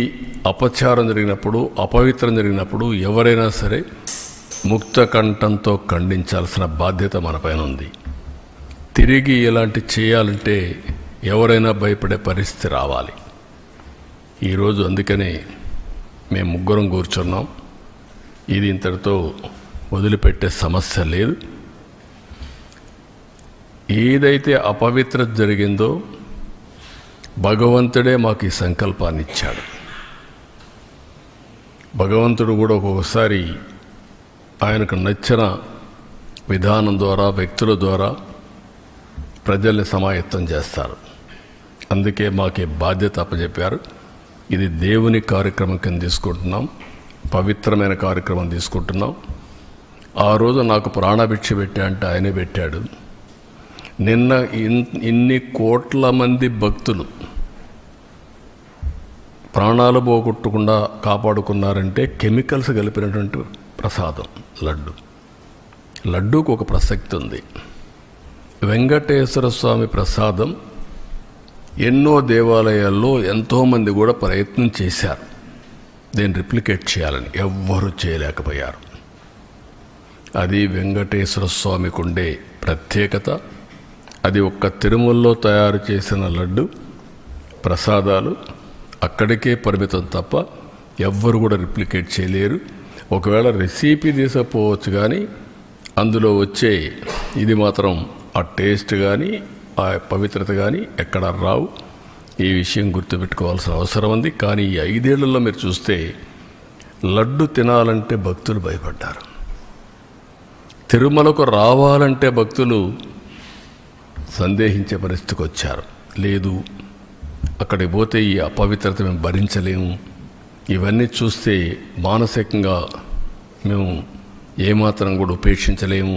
అపచారం జరిగినప్పుడు, అపవిత్రం జరిగినప్పుడు ఎవరైనా సరే ముక్త కంఠంతో ఖండించాల్సిన బాధ్యత మనపైన ఉంది. తిరిగి ఇలాంటి చేయాలంటే ఎవరైనా భయపడే పరిస్థితి రావాలి. ఈరోజు అందుకనే మేము ముగ్గురం కూర్చున్నాం. ఇది ఇంతటితో వదిలిపెట్టే సమస్య లేదు. ఏదైతే అపవిత్రత జరిగిందో భగవంతుడే మాకు ఈ సంకల్పాన్ని ఇచ్చాడు. భగవంతుడు కూడా ఒక్కొక్కసారి ఆయనకు నచ్చిన విధానం ద్వారా, వ్యక్తుల ద్వారా ప్రజల్ని సమాయత్తం చేస్తారు. అందుకే మాకు బాధ్యత అప్పచెప్పారు. ఇది దేవుని కార్యక్రమం కింద తీసుకుంటున్నాం, పవిత్రమైన కార్యక్రమం తీసుకుంటున్నాం. ఆ రోజు నాకు ప్రాణభిక్ష పెట్టా అంటే ఆయనే పెట్టాడు. నిన్న ఇన్ని కోట్ల మంది భక్తులు ప్రాణాలు పోగొట్టకుండా కాపాడుకున్నారంటే కెమికల్స్ కలిపినటువంటి ప్రసాదం లడ్డూకు ఒక ప్రసక్తి ఉంది. వెంకటేశ్వర స్వామి ప్రసాదం ఎన్నో దేవాలయాల్లో ఎంతోమంది కూడా ప్రయత్నం చేశారు దీన్ని రిప్లికేట్ చేయాలని, ఎవ్వరూ చేయలేకపోయారు. అది వెంకటేశ్వర స్వామికి ఉండే ప్రత్యేకత. అది ఒక్క తిరుమలలో తయారు చేసిన లడ్డు ప్రసాదాలు అక్కడికే పరిమితం తప్ప ఎవ్వరు కూడా రిప్లికేట్ చేయలేరు. ఒకవేళ రెసిపీ తీసుకపోవచ్చు, కానీ అందులో వచ్చే ఇది మాత్రం ఆ టేస్ట్ కానీ ఆ పవిత్రత కానీ ఎక్కడ రావు. ఈ విషయం గుర్తుపెట్టుకోవాల్సిన అవసరం ఉంది. కానీ ఈ 5 ఏళ్లలో మీరు చూస్తే లడ్డు తినాలంటే భక్తులు భయపడ్డారు. తిరుమలకు రావాలంటే భక్తులు సందేహించే పరిస్థితికి వచ్చారు. లేదు, అక్కడికి పోతే ఈ అపవిత్రత మేము భరించలేము, ఇవన్నీ చూస్తే మానసికంగా మేము ఏమాత్రం కూడా ఉపేక్షించలేము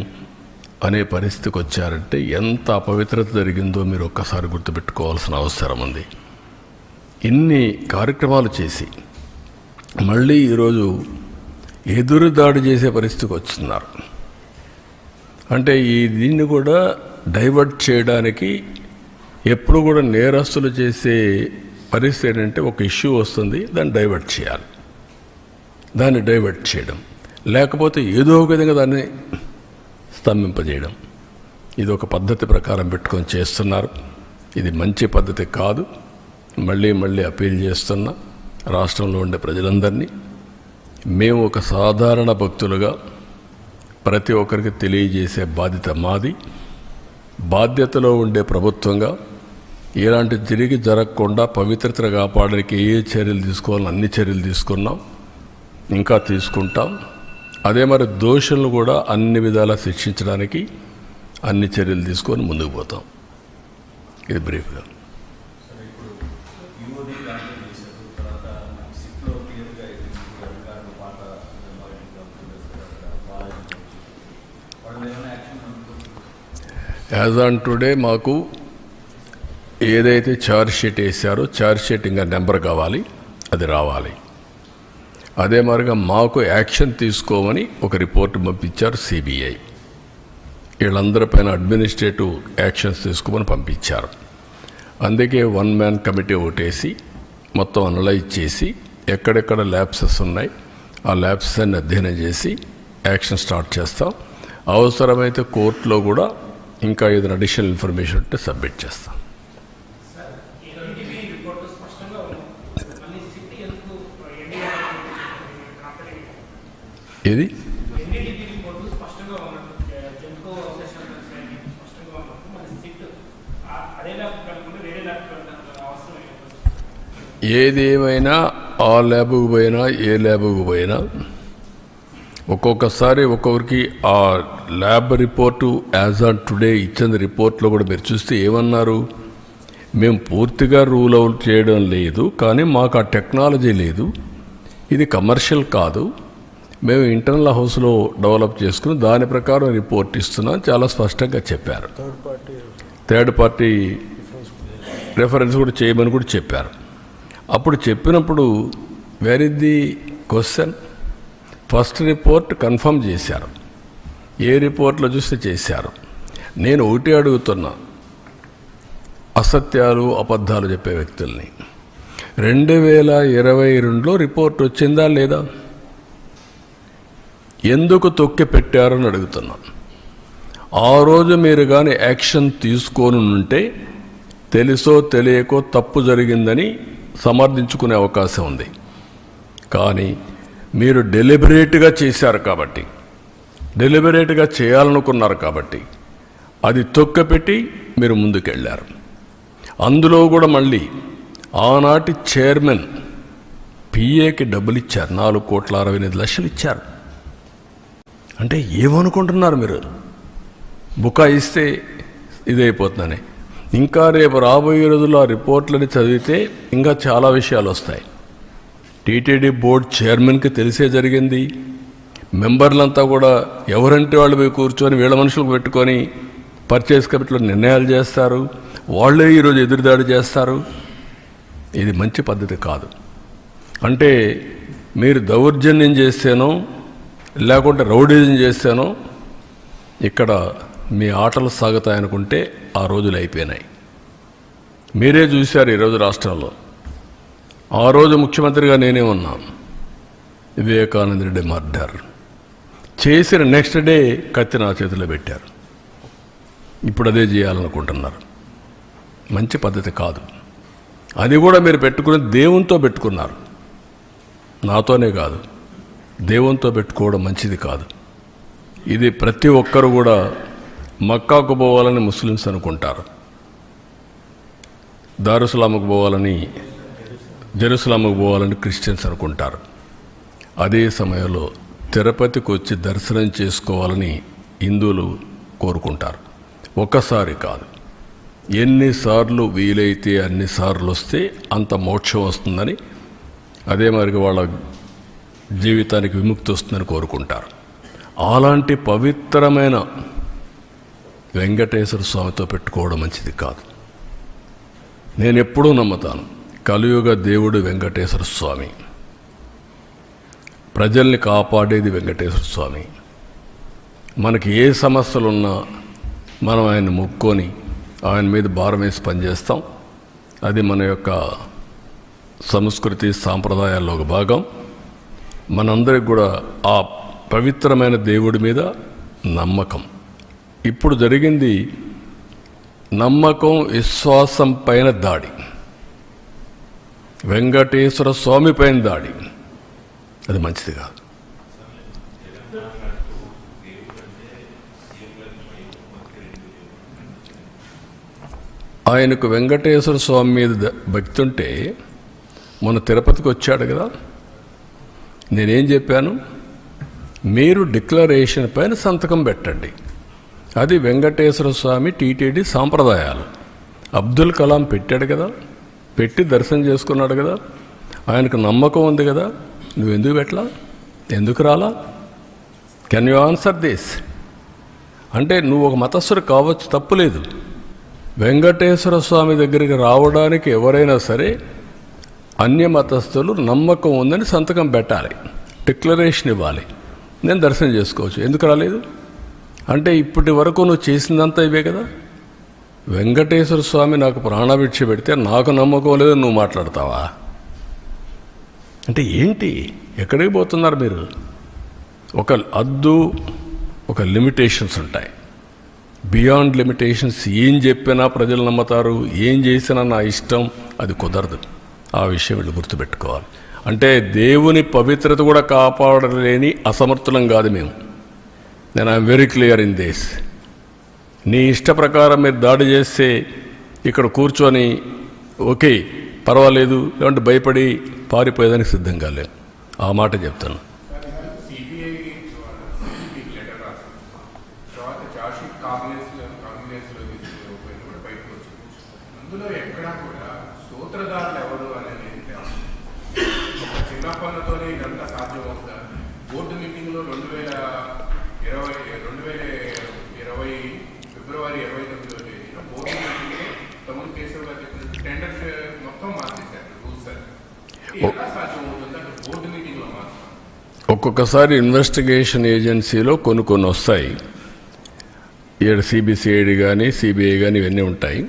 అనే పరిస్థితికి వచ్చారంటే ఎంత అపవిత్రత జరిగిందో మీరు ఒక్కసారి గుర్తుపెట్టుకోవాల్సిన అవసరం ఉంది. ఇన్ని కార్యక్రమాలు చేసి మళ్ళీ ఈరోజు ఎదురు దాడి చేసే పరిస్థితికి వస్తున్నారు. అంటే దీన్ని కూడా డైవర్ట్ చేయడానికి ఎప్పుడు కూడా నేరస్తులు చేసే పరిస్థితి ఏంటంటే ఒక ఇష్యూ వస్తుంది, దాన్ని డైవర్ట్ చేయాలి, దాన్ని డైవర్ట్ చేయడం, లేకపోతే ఏదో ఒక విధంగా దాన్ని స్తంభింపజేయడం. ఇది ఒక పద్ధతి ప్రకారం పెట్టుకొని చేస్తున్నారు. ఇది మంచి పద్ధతి కాదు. మళ్ళీ మళ్ళీ అప్పీల్ చేస్తున్నా రాష్ట్రంలో ఉండే ప్రజలందరినీ, మేము ఒక సాధారణ భక్తులుగా ప్రతి ఒక్కరికి తెలియజేసే బాధ్యత మాది. బాధ్యతలో ఉండే ప్రభుత్వంగా ఇలాంటి తిరిగి జరగకుండా పవిత్రత కాపాడడానికి ఏ చర్యలు తీసుకోవాలని అన్ని చర్యలు తీసుకున్నాం, ఇంకా తీసుకుంటాం. అదే మరి దోషులను కూడా అన్ని విధాలా శిక్షించడానికి అన్ని చర్యలు తీసుకొని ముందుకు పోతాం. ఇది బ్రీఫ్గా. యాజ్ ఆన్ టుడే మాకు ఏదైతే ఛార్జ్ షీట్ వేసారో ఛార్జ్ షీట్ ఇంకా నెంబర్ కావాలి, అది రావాలి. అదే మరిగా మాకు యాక్షన్ తీసుకోమని ఒక రిపోర్ట్ పంపించారు సిబిఐ. వీళ్ళందరిపైన అడ్మినిస్ట్రేటివ్ యాక్షన్స్ తీసుకోమని పంపించారు. అందుకే 1 మ్యాన్ కమిటీ ఓటేసి మొత్తం అనలైజ్ చేసి ఎక్కడెక్కడ ల్యాబ్సెస్ ఉన్నాయి ఆ ల్యాబ్సెస్ అన్ని అధ్యయనం చేసి యాక్షన్ స్టార్ట్ చేస్తాం. అవసరమైతే కోర్టులో కూడా ఇంకా ఏదైనా అడిషనల్ ఇన్ఫర్మేషన్ ఉంటే సబ్మిట్ చేస్తాం. ఇది ఏది ఏమైనా ఆ ల్యాబ్కు పోయినా ఏ ల్యాబ్కు పోయినా ఒక్కొక్కసారి ఒక్కొక్కరికి ఆ lab report as on today ఇచ్చిన రిపోర్ట్లో కూడా మీరు చూస్తే ఏమన్నారు, మేము పూర్తిగా రూల్ అవుట్ చేయడం లేదు, కానీ మాకు ఆ టెక్నాలజీ లేదు, ఇది కమర్షియల్ కాదు, మేము ఇంటర్నల్ హౌస్లో డెవలప్ చేసుకుని దాని ప్రకారం రిపోర్ట్ ఇస్తున్నాం చాలా స్పష్టంగా చెప్పారు. థర్డ్ పార్టీ రెఫరెన్స్ కూడా చేయమని కూడా చెప్పారు. అప్పుడు చెప్పినప్పుడు where is the question? First report confirm చేశారు, ఏ రిపోర్ట్లో చూస్తే చేశారు. నేను ఒకటి అడుగుతున్నా, అసత్యాలు అబద్ధాలు చెప్పే వ్యక్తుల్ని 2022లో రిపోర్ట్ వచ్చిందా లేదా? ఎందుకు తొక్కి పెట్టారని అడుగుతున్నాను. ఆ రోజు మీరు కానీ యాక్షన్ తీసుకొని ఉంటే తెలుసో తెలియకో తప్పు జరిగిందని సమర్థించుకునే అవకాశం ఉంది. కానీ మీరు డెలిబరేట్గా చేశారు కాబట్టి, డెలిబరేట్గా చేయాలనుకున్నారు కాబట్టి అది తొక్కపెట్టి మీరు ముందుకెళ్ళారు. అందులో కూడా మళ్ళీ ఆనాటి చైర్మన్ పిఏకి డబ్బులు ఇచ్చారు, 4,68,00,000 ఇచ్చారు. అంటే ఏమనుకుంటున్నారు మీరు? బుకాయిస్తే ఇదైపోతుందని. ఇంకా రేపు రాబోయే రోజుల్లో ఆ రిపోర్ట్లని చదివితే ఇంకా చాలా విషయాలు వస్తాయి. టీటీడీ బోర్డు చైర్మన్కి తెలిసే జరిగింది. మెంబర్లంతా కూడా ఎవరంటే వాళ్ళు పోయి కూర్చొని వీళ్ళ మనుషులకు పెట్టుకొని పర్చేస్ కమిటీలో నిర్ణయాలు చేస్తారు. వాళ్ళే ఈరోజు ఎదురుదాడి చేస్తారు. ఇది మంచి పద్ధతి కాదు. అంటే మీరు దౌర్జన్యం చేస్తేనో లేకుంటే రౌడీజం చేస్తేనో ఇక్కడ మీ ఆటలు సాగుతాయనుకుంటే ఆ రోజులు అయిపోయినాయి. మీరే చూశారు ఈరోజు రాష్ట్రంలో. ఆ రోజు ముఖ్యమంత్రిగా నేనే ఉన్నాను. వివేకానంద రెడ్డి మర్డర్ చేసిన నెక్స్ట్ డే కత్తి నా చేతిలో పెట్టారు. ఇప్పుడు అదే చేయాలనుకుంటున్నారు. మంచి పద్ధతి కాదు. అది కూడా మీరు పెట్టుకుని దేవునితో పెట్టుకున్నారు. నాతోనే కాదు, దేవునితో పెట్టుకోవడం మంచిది కాదు. ఇది ప్రతి ఒక్కరు కూడా మక్కాకు పోవాలని ముస్లిమ్స్ అనుకుంటారు, దారుసలాముకు పోవాలని, జెరూసలాముకు పోవాలని క్రిస్టియన్స్ అనుకుంటారు. అదే సమయంలో తిరుపతికి వచ్చి దర్శనం చేసుకోవాలని హిందువులు కోరుకుంటారు. ఒక్కసారి కాదు, ఎన్నిసార్లు వీలైతే అన్నిసార్లు వస్తే అంత మోక్షం వస్తుందని, అదే మరి వాళ్ళ జీవితానికి విముక్తి వస్తుందని కోరుకుంటారు. అలాంటి పవిత్రమైన వెంకటేశ్వర స్వామితో పెట్టుకోవడం మంచిది కాదు. నేను ఎప్పుడూ నమ్ముతాను, కలియుగ దేవుడు వెంకటేశ్వర స్వామి, ప్రజల్ని కాపాడేది వెంకటేశ్వర స్వామి. మనకి ఏ సమస్యలున్నా మనం ఆయన మొక్కొని ఆయన మీద భారం వేసి పనిచేస్తాం. అది మన యొక్క సంస్కృతి సాంప్రదాయాల్లో ఒక భాగం. మనందరికి కూడా ఆ పవిత్రమైన దేవుడి మీద నమ్మకం. ఇప్పుడు జరిగింది నమ్మకం విశ్వాసం పైన దాడి, వెంకటేశ్వర స్వామి పైన దాడి. అది మంచిది కాదు. ఆయనకు వెంకటేశ్వర స్వామి మీద భక్తి ఉంటే మొన్న తిరుపతికి వచ్చాడు కదా, నేనేం చెప్పాను? మీరు డిక్లరేషన్ పైన సంతకం పెట్టండి. అది వెంకటేశ్వర స్వామి టీటీడీ సాంప్రదాయాలు. అబ్దుల్ కలాం పెట్టాడు కదా, పెట్టి దర్శనం చేసుకున్నాడు కదా, ఆయనకు నమ్మకం ఉంది కదా, నువ్వు ఎందుకు పెట్టలా? ఎందుకు రాలా? Can you answer this? అంటే నువ్వు ఒక మతస్థుడు కావచ్చు, తప్పులేదు. వెంకటేశ్వర స్వామి దగ్గరికి రావడానికి ఎవరైనా సరే అన్య మతస్థులు నమ్మకం ఉందని సంతకం పెట్టాలి, డిక్లరేషన్ ఇవ్వాలి. నేను దర్శనం చేసుకోవచ్చు. ఎందుకు రాలేదు? అంటే ఇప్పటి వరకు నువ్వు చేసిందంతా ఇవే కదా. వెంకటేశ్వర స్వామి నాకు ప్రాణభిక్ష పెడితే నాకు నమ్మకం లేదు, నువ్వు మాట్లాడతావా? అంటే ఏంటి? ఎక్కడికి పోతున్నారు మీరు? ఒక హద్దు, ఒక లిమిటేషన్స్ ఉంటాయి. బియాండ్ లిమిటేషన్స్ ఏం చెప్పినా ప్రజలు నమ్ముతారు, ఏం చేసినా నా ఇష్టం, అది కుదరదు. ఆ విషయం వీళ్ళు గుర్తుపెట్టుకోవాలి. అంటే దేవుని పవిత్రత కూడా కాపాడలేని అసమర్థులం కాదు మేము. నేను I'm very clear in this. నీ ఇష్ట ప్రకారం మీరు దాడి చేస్తే ఇక్కడ కూర్చొని ఓకే పర్వాలేదు, లేదంటే భయపడి పారిపోయేదానికి సిద్ధంగా లేవు. ఆ మాట చెప్తాను. ఒక్కొక్కసారి ఇన్వెస్టిగేషన్ ఏజెన్సీలో కొన్ని వస్తాయి. ఇక్కడ సిబిసిఐడి కానీ సిబిఐ కానీ ఇవన్నీ ఉంటాయి.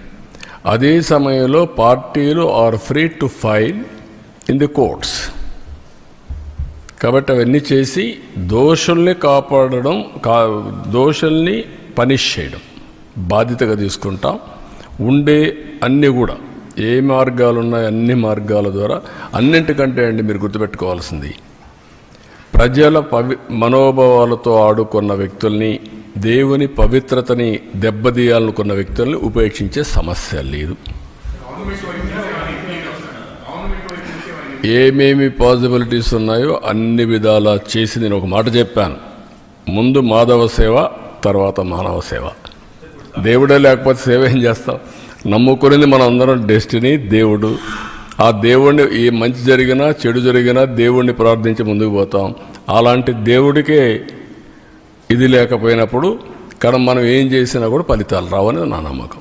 అదే సమయంలో పార్టీలు are free to file in the courts. కాబట్టి అవన్నీ చేసి దోషుల్ని కాపాడడం, దోషుల్ని పనిష్ చేయడం బాధ్యతగా తీసుకుంటాం. ఉండే అన్నీ కూడా ఏ మార్గాలు ఉన్నాయో అన్ని మార్గాల ద్వారా, అన్నింటికంటే అండి మీరు గుర్తుపెట్టుకోవాల్సింది, ప్రజల మనోభావాలతో ఆడుకున్న వ్యక్తుల్ని, దేవుని పవిత్రతని దెబ్బతీయాలనుకున్న వ్యక్తుల్ని ఉపేక్షించే సమస్య లేదు. ఏమేమి పాసిబిలిటీస్ ఉన్నాయో అన్ని విధాలా చేసి నేను ఒక మాట చెప్పాను. ముందు మాధవ సేవ, తర్వాత మానవ సేవ. దేవుడే లేకపోతే సేవ ఏం చేస్తాం? నమ్ముకునేది మనం అందరం డెస్టినీ, దేవుడు. ఆ దేవుడిని ఏ మంచి జరిగినా చెడు జరిగినా దేవుణ్ణి ప్రార్థించి ముందుకు పోతాం. అలాంటి దేవుడికే ఇది లేకపోయినప్పుడు కానీ మనం ఏం చేసినా కూడా ఫలితాలు రావనేది నా నమ్మకం.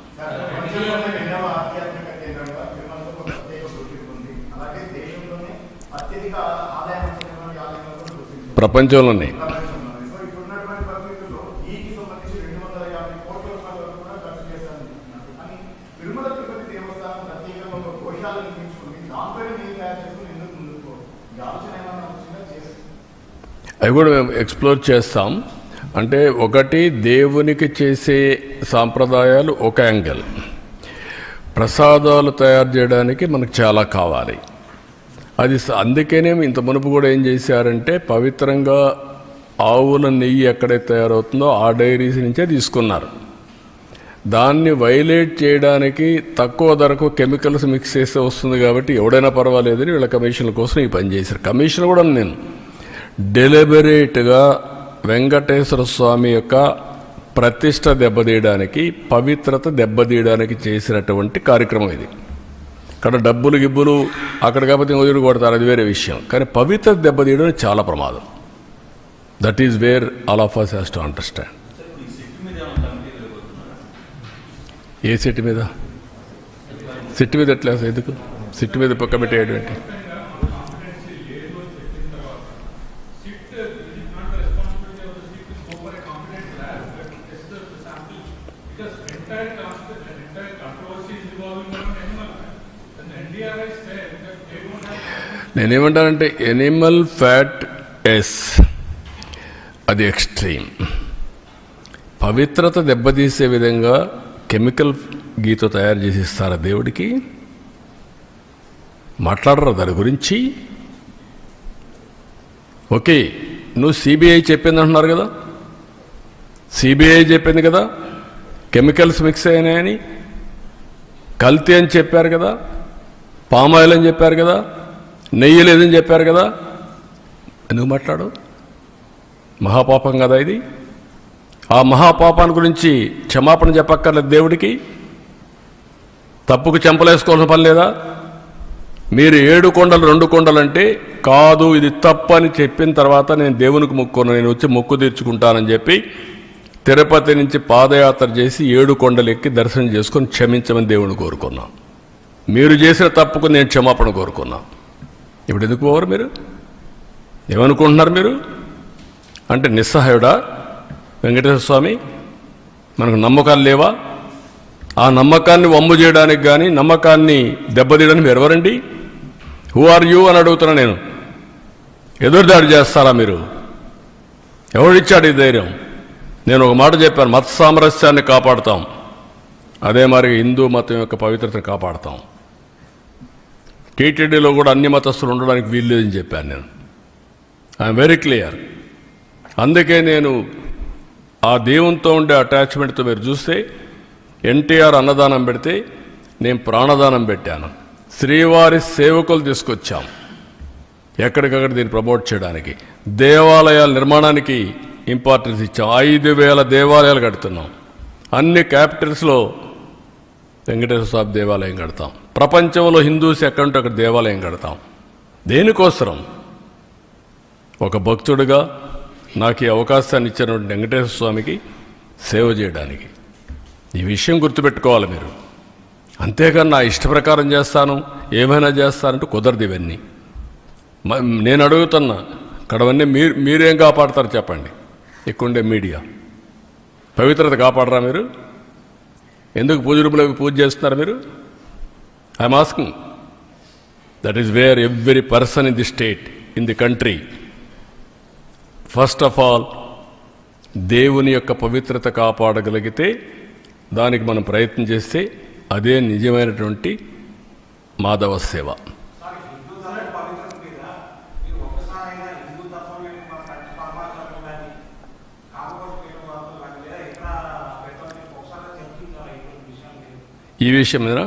ప్రపంచంలోనే అవి కూడా మేము ఎక్స్ప్లోర్ చేస్తాం. అంటే ఒకటి దేవునికి చేసే సాంప్రదాయాలు ఒక యాంగిల్, ప్రసాదాలు తయారు చేయడానికి మనకు చాలా కావాలి. అది అందుకనే ఇంత మునుపు కూడా ఏం చేశారంటే పవిత్రంగా ఆవుల నెయ్యి ఎక్కడైతే తయారవుతుందో ఆ డైరీస్ నుంచే తీసుకున్నారు. దాన్ని వైలేట్ చేయడానికి తక్కువ ధరకు కెమికల్స్ మిక్స్ చేస్తే వస్తుంది కాబట్టి ఎవడైనా పర్వాలేదని వీళ్ళ కమిషన్ల కోసం ఈ పని చేశారు. కమిషన్ కూడా నేను డెలిబరేట్గా వెంకటేశ్వర స్వామి యొక్క ప్రతిష్ట దెబ్బతీయడానికి, పవిత్రత దెబ్బతీయడానికి చేసినటువంటి కార్యక్రమం ఇది. ఇక్కడ డబ్బులు గిబ్బులు అక్కడ కాకపోతే వదిలి కొడతారు, అది వేరే విషయం. కానీ పవిత్ర దెబ్బతీయడం చాలా ప్రమాదం. That is where all of us has to understand. ఏ సిట్ మీద? సిట్ మీద ఎట్లా? ఎందుకు సిట్ మీద పక్క పెట్టేయడం ఏంటి? నేనేమంటానంటే ఎనిమల్ ఫ్యాట్ ఎస్, అది ఎక్స్ట్రీమ్. పవిత్రత దెబ్బతీసే విధంగా కెమికల్ గీతో తయారు చేసి ఇస్తారా దేవుడికి? మాట్లాడరా దాని గురించి? ఓకే, నువ్వు సిబిఐ చెప్పింది అంటున్నారు కదా, సిబిఐ చెప్పింది కదా కెమికల్స్ మిక్స్ అయినాయని, కల్తీ అని చెప్పారు కదా, పామాయిల్ అని చెప్పారు కదా, నెయ్యి లేదని చెప్పారు కదా. ఎందుకు మాట్లాడు? మహాపాపం కదా ఇది. ఆ మహాపాపాన్ని గురించి క్షమాపణ చెప్పక్కర్లేదు దేవుడికి? తప్పుకు చెంపలేసుకోవాల్సిన పని లేదా? మీరు 7 కొండలు 2 కొండలు అంటే కాదు, ఇది తప్పు అని చెప్పిన తర్వాత నేను దేవునికి మొక్కున్నాను, నేను వచ్చి మొక్కు తీర్చుకుంటానని చెప్పి తిరుపతి నుంచి పాదయాత్ర చేసి 7 కొండలు ఎక్కి దర్శనం చేసుకొని క్షమించమని దేవుని కోరుకున్నాం. మీరు చేసిన తప్పుకు నేను క్షమాపణ కోరుకున్నా. ఇప్పుడు ఎందుకు పోవరు? మీరు ఏమనుకుంటున్నారు? మీరు అంటే నిస్సహాయుడా వెంకటేశ్వర స్వామి? మనకు నమ్మకాలు లేవా? ఆ నమ్మకాన్ని వమ్ము చేయడానికి కానీ నమ్మకాన్ని దెబ్బతీయడానికి మీరు ఎవరండి? హూ ఆర్ యూ అని అడుగుతున్నా నేను. ఎదురుదాడి చేస్తారా మీరు? ఎవరిచ్చాడు ఈ ధైర్యం? నేను ఒక మాట చెప్పాను, మత సామరస్యాన్ని కాపాడుతాం, అదే మరి హిందూ మతం యొక్క పవిత్రతను కాపాడుతాం. టీటీడీలో కూడా అన్ని మతస్థులు ఉండడానికి వీల్లేదని చెప్పాను నేను. I'm very clear. అందుకే నేను ఆ దేవునితో ఉండే అటాచ్మెంట్తో మీరు చూస్తే ఎన్టీఆర్ అన్నదానం పెడితే నేను ప్రాణదానం పెట్టాను. శ్రీవారి సేవకులు తీసుకొచ్చాం ఎక్కడికక్కడ దీన్ని ప్రమోట్ చేయడానికి. దేవాలయాల నిర్మాణానికి ఇంపార్టెన్స్ ఇచ్చాం. 5,000 దేవాలయాలు కడుతున్నాం. అన్ని క్యాపిటల్స్లో వెంకటేశ్వర స్వామి దేవాలయం కడతాం. ప్రపంచంలో హిందూస్ ఎక్కడుంటే అక్కడ దేవాలయం కడతాం. దేనికోసం? ఒక భక్తుడిగా నాకు ఈ అవకాశాన్ని ఇచ్చినటువంటి వెంకటేశ్వర స్వామికి సేవ చేయడానికి. ఈ విషయం గుర్తుపెట్టుకోవాలి మీరు. అంతేగాని నా ఇష్ట ప్రకారం చేస్తాను, ఏమైనా చేస్తానంటూ కుదరదు. ఇవన్నీ నేను అడుగుతున్నా. అక్కడవన్నీ మీరేం కాపాడతారు చెప్పండి? ఇక్కడుండే మీడియా పవిత్రత కాపాడరా మీరు? ఎందుకు పూజ రూపులకు పూజ చేస్తున్నారు మీరు? I'm asking. That is where every person in the state, in the country first of all దేవుని యొక్క పవిత్రత కాపాడగలిగితే, దానికి మనం ప్రయత్నం చేస్తే అదే నిజమైనటువంటి మాధవ సేవ. ఈ విషయం మీద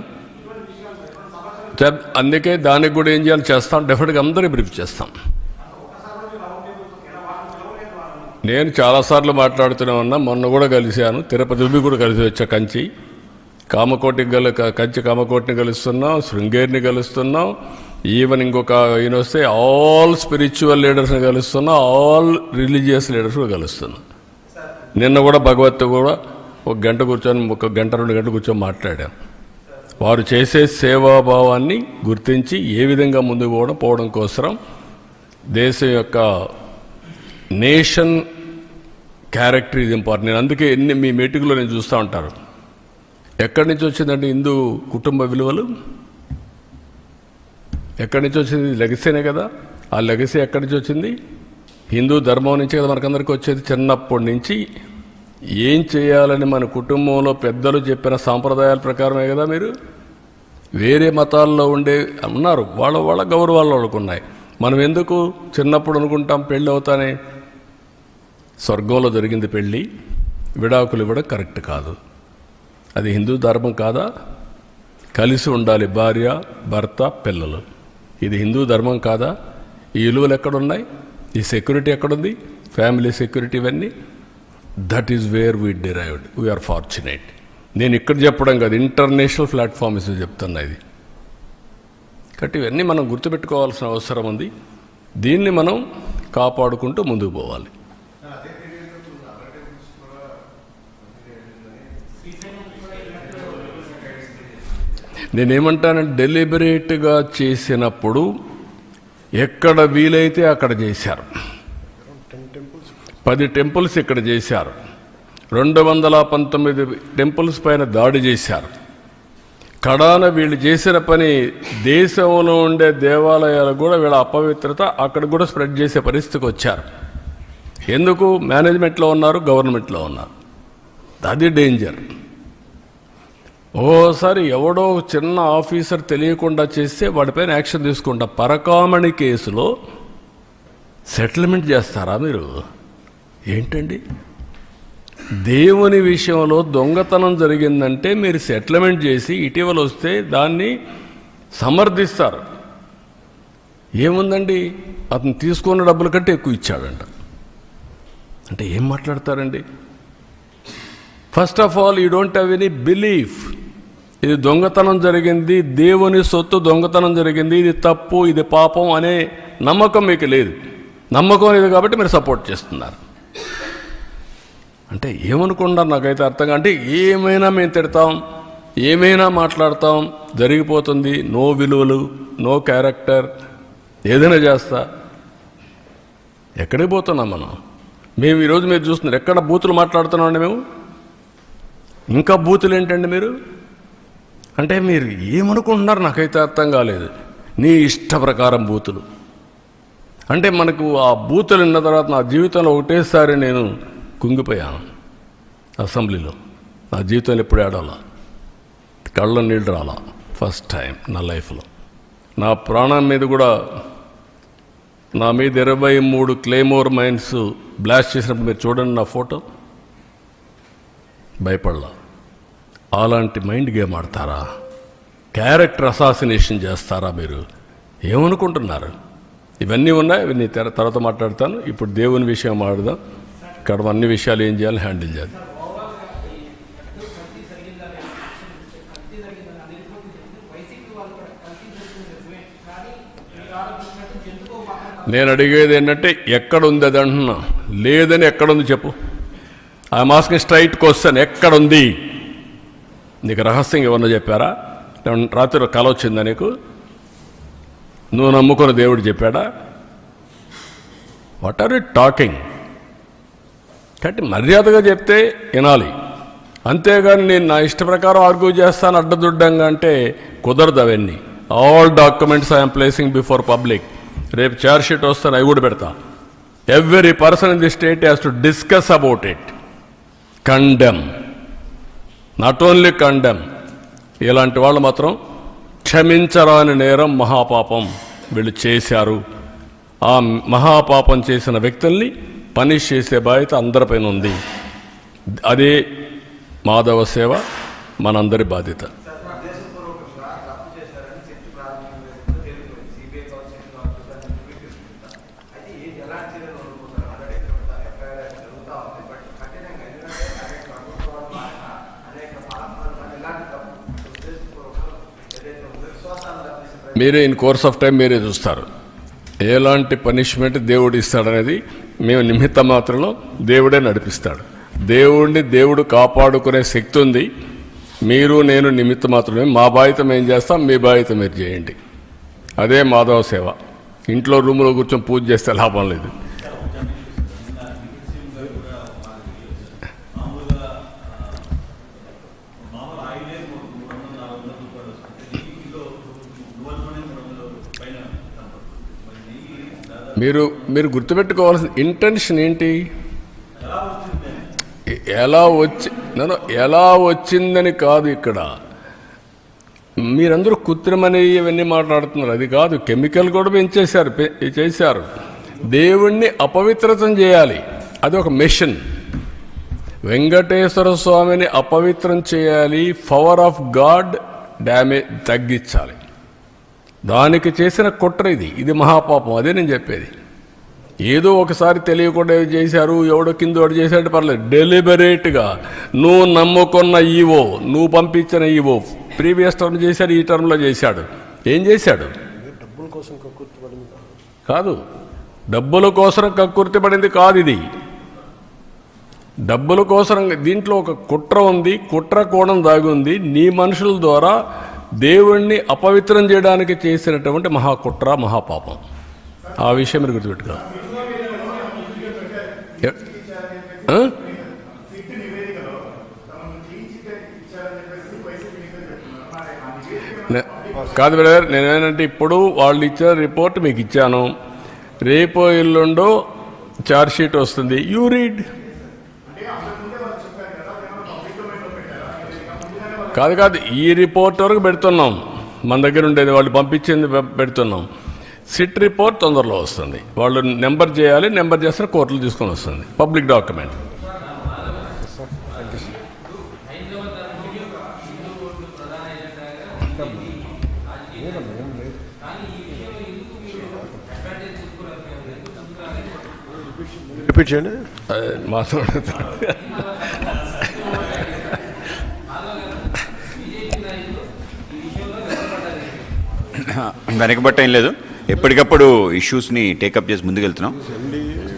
అందుకే దానికి కూడా ఏం చేయాలి చేస్తాం, డెఫినెట్గా అందరినీ బ్రీఫ్ చేస్తాం. నేను చాలాసార్లు మాట్లాడుతూనే ఉన్నా, మొన్న కూడా కలిశాను, తిరుపతి కూడా కలిసి వచ్చా. కంచి కామకోటిని కలుస్తున్నాం, శృంగేరిని కలుస్తున్నాం, ఈవెన్ ఇంకొక ఈయన వస్తే ఆల్ స్పిరిచువల్ లీడర్స్ని కలుస్తున్నాం, ఆల్ రిలీజియస్ లీడర్స్ కూడా కలుస్తున్నాం. నిన్న కూడా భగవత్ కూడా ఒక గంట కూర్చొని 1 గంట 2 గంటలు కూర్చొని మాట్లాడాం. వారు చేసే సేవాభావాన్ని గుర్తించి ఏ విధంగా ముందుకు పోవడం కోసం దేశం యొక్క నేషన్ క్యారెక్టర్ ఇది ఇంపార్టెంట్. నేను అందుకే మీ మీటింగ్లో నేను చూస్తూ ఉంటారు, ఎక్కడి నుంచి వచ్చిందంటే హిందూ కుటుంబ విలువలు ఎక్కడి నుంచి వచ్చింది? లెగసీనే కదా. ఆ లెగసీ ఎక్కడి నుంచి వచ్చింది? హిందూ ధర్మం నుంచి కదా మనకందరికీ వచ్చేది. చిన్నప్పటి నుంచి ఏం చేయాలని మన కుటుంబంలో పెద్దలు చెప్పిన సాంప్రదాయాల ప్రకారమే కదా. మీరు వేరే మతాల్లో ఉండే ఉన్నారు, వాళ్ళ గౌరవాలు వాళ్ళకు ఉన్నాయి. మనం ఎందుకు చిన్నప్పుడు అనుకుంటాం పెళ్ళి అవుతానే స్వర్గంలో జరిగింది పెళ్ళి, విడాకులు ఇవ్వడం కరెక్ట్ కాదు. అది హిందూ ధర్మం కాదా? కలిసి ఉండాలి భార్య భర్త పిల్లలు, ఇది హిందూ ధర్మం కాదా? ఈ విలువలు ఎక్కడున్నాయి? ఈ సెక్యూరిటీ ఎక్కడుంది? ఫ్యామిలీ సెక్యూరిటీ ఇవన్నీ. That is where we derived. We are fortunate. నేను ఇక్కడ చెప్పడం కాదు, ఇంటర్నేషనల్ ప్లాట్ఫామ్స్ చెప్తున్నా ఇది. కాబట్టి ఇవన్నీ మనం గుర్తుపెట్టుకోవాల్సిన అవసరం ఉంది. దీన్ని మనం కాపాడుకుంటూ ముందుకు పోవాలి. నేనేమంటానంటే డెలిబరేట్గా చేసినప్పుడు ఎక్కడ వీలైతే అక్కడ చేశారు. 10 టెంపుల్స్ ఇక్కడ చేశారు, 219 టెంపుల్స్ పైన దాడి చేశారు. కడాన వీళ్ళు చేసిన పని దేశంలో ఉండే దేవాలయాలు కూడా వీళ్ళ అపవిత్రత అక్కడ కూడా స్ప్రెడ్ చేసే పరిస్థితికి వచ్చారు. ఎందుకు? మేనేజ్మెంట్లో ఉన్నారు, గవర్నమెంట్లో ఉన్నారు. అది డేంజర్. ఓసారి ఎవడో చిన్న ఆఫీసర్ తెలియకుండా చేస్తే వాడిపైన యాక్షన్ తీసుకుంటా. పరకామణి కేసులో సెటిల్మెంట్ చేస్తారా మీరు? ఏంటండి? దేవుని విషయంలో దొంగతనం జరిగిందంటే మీరు సెటిల్మెంట్ చేసి ఇటీవల వస్తే దాన్ని సమర్థిస్తారు. ఏముందండి, అతను తీసుకున్న డబ్బుల కంటే ఎక్కువ ఇచ్చాడంట అంటే ఏం మాట్లాడతారండి? First of all you don't have any belief. ఇది దొంగతనం జరిగింది, దేవుని సొత్తు దొంగతనం జరిగింది, ఇది తప్పు, ఇది పాపం అనే నమ్మకం మీకు లేదు. నమ్మకం లేదు కాబట్టి మీరు సపోర్ట్ చేస్తున్నారు. అంటే ఏమనుకుంటారు నాకైతే అర్థంగా. అంటే ఏమైనా మేము తిడతాం, ఏమైనా మాట్లాడతాం, జరిగిపోతుంది, నో విలువలు, నో క్యారెక్టర్, ఏదైనా చేస్తా. ఎక్కడికి పోతున్నాం మనం? మేము ఈరోజు మీరు చూస్తున్నారు ఎక్కడ బూతులు మాట్లాడుతున్నామండి మేము. ఇంకా బూతులు ఏంటండి మీరు? అంటే మీరు ఏమనుకుంటున్నారు నాకైతే అర్థం కాలేదు. నీ ఇష్ట ప్రకారం బూతులు అంటే మనకు ఆ బూతులు విన్న తర్వాత నా జీవితంలో ఒకటేసారి నేను కుంగిపోయాను అసెంబ్లీలో. నా జీవితంలో ఎప్పుడు ఏడాలా, కళ్ళ నీళ్ళు రాలా. ఫస్ట్ టైం నా లైఫ్లో. నా ప్రాణం మీద కూడా నా మీద 23 క్లేమోర్ మైన్స్ బ్లాస్ట్ చేసినప్పుడు మీరు చూడండి నా ఫోటో. భయపడలా. అలాంటి మైండ్ గేమ్ ఆడతారా? క్యారెక్టర్ అసాసినేషన్ చేస్తారా మీరు? ఏమనుకుంటున్నారు? ఇవన్నీ ఉన్నాయి, ఇవన్నీ తర్వాత మాట్లాడతాను. ఇప్పుడు దేవుని విషయం మాట్లాడదాం. ఇక్కడ అన్ని విషయాలు ఏం చేయాలి, హ్యాండిల్ చేయాలి. నేను అడిగేది ఏంటంటే ఎక్కడుంది అది అంటున్నా. లేదని ఎక్కడుంది చెప్పు. I'm asking straight question. ఎక్కడుంది? నీకు రహస్యంగా ఎవరన్నా చెప్పారా? రాత్రి కల వచ్చిందా నీకు? నువ్వు నమ్ముకున్న దేవుడు చెప్పాడా? What are you talking? కాబట్టి మర్యాదగా చెప్తే వినాలి. అంతేగాని నేను నా ఇష్ట ప్రకారం ఆర్గ్యూ చేస్తాను అడ్డదుడ్డంగా అంటే కుదరదు. అవన్నీ all documents I'm placing before public. రేపు ఛార్జ్ షీట్ వస్తాను, అవి కూడా పెడతా. Every person in the state has to discuss about it. Condemn. Not only condemn. ఇలాంటి వాళ్ళు మాత్రం క్షమించరాని నేరం మహాపాపం వీళ్ళు చేశారు. ఆ మహాపాపం చేసిన వ్యక్తుల్ని పనిష్ చేసే బాధ్యత అందరిపైన ఉంది. అదే మాధవ సేవ మనందరి బాధ్యత. మీరే ఇన్ కోర్స్ ఆఫ్ టైం మీరే చూస్తారు ఎలాంటి పనిష్మెంట్ దేవుడు ఇస్తాడనేది. మేము నిమిత్త మాత్రంలో దేవుడే నడిపిస్తాడు. దేవుణ్ణి దేవుడు కాపాడుకునే శక్తి ఉంది. మీరు నేను నిమిత్త మాత్రమే. మా బాధ్యత మేము చేస్తాం, మీ బాధ్యత మీరు చేయండి. అదే మాధవ సేవ. ఇంట్లో రూములో కూర్చొని పూజ చేస్తే లాభం లేదు. మీరు గుర్తుపెట్టుకోవాల్సిన ఇంటెన్షన్ ఏంటి? ఎలా వచ్చిందని కాదు. ఇక్కడ మీరందరూ కృత్రిమని ఇవన్నీ మాట్లాడుతున్నారు. అది కాదు. కెమికల్ కూడా చేశారు. దేవుణ్ణి అపవిత్రతం చేయాలి. అది ఒక మిషన్. వెంకటేశ్వర స్వామిని అపవిత్రం చేయాలి. పవర్ ఆఫ్ గాడ్ డ్యామేజ్ తగ్గించాలి. దానికి చేసిన కుట్ర ఇది మహాపాపం. అదే నేను చెప్పేది. ఏదో ఒకసారి తెలియకుండా చేశారు, ఎవడో కిందోడు చేశాడు పర్లేదు. డెలిబరేట్గా నువ్వు నమ్ముకున్న ఈవో, నువ్వు పంపించిన ఈవో ప్రీవియస్ టర్మ్ చేశాడు, ఈ టర్మ్లో చేశాడు. ఏం చేశాడు? కాదు, డబ్బుల కోసం కక్కుర్తి పడింది కాదు. ఇది డబ్బుల కోసం. దీంట్లో ఒక కుట్ర ఉంది. కుట్ర కోణం దాగి ఉంది. నీ మనుషుల ద్వారా దేవుణ్ణి అపవిత్రం చేయడానికి చేసినటువంటి మహాకుట్ర, మహాపాపం. ఆ విషయం మీరు గుర్తుపెట్టుకోవాలి. కాదు బ్రదర్, నేనేంటంటే ఇప్పుడు వాళ్ళు ఇచ్చిన రిపోర్ట్ మీకు ఇచ్చాను. రేపో ఎల్లుండో ఛార్జ్ షీట్ వస్తుంది. You read. కాదు, ఈ రిపోర్ట్ వరకు పెడుతున్నాం. మన దగ్గర ఉండేది వాళ్ళు పంపించింది పెడుతున్నాం. సిట్ రిపోర్ట్ తొందరలో వస్తుంది. వాళ్ళు నెంబర్ చేయాలి. నెంబర్ చేస్తే కోర్టులు తీసుకొని వస్తుంది. Public document. రిపీట్ చేయండి. వెనకబట్ట ఏం లేదు. ఎప్పటికప్పుడు ఇష్యూస్ని టేకప్ చేసి ముందుకెళ్తున్నాం.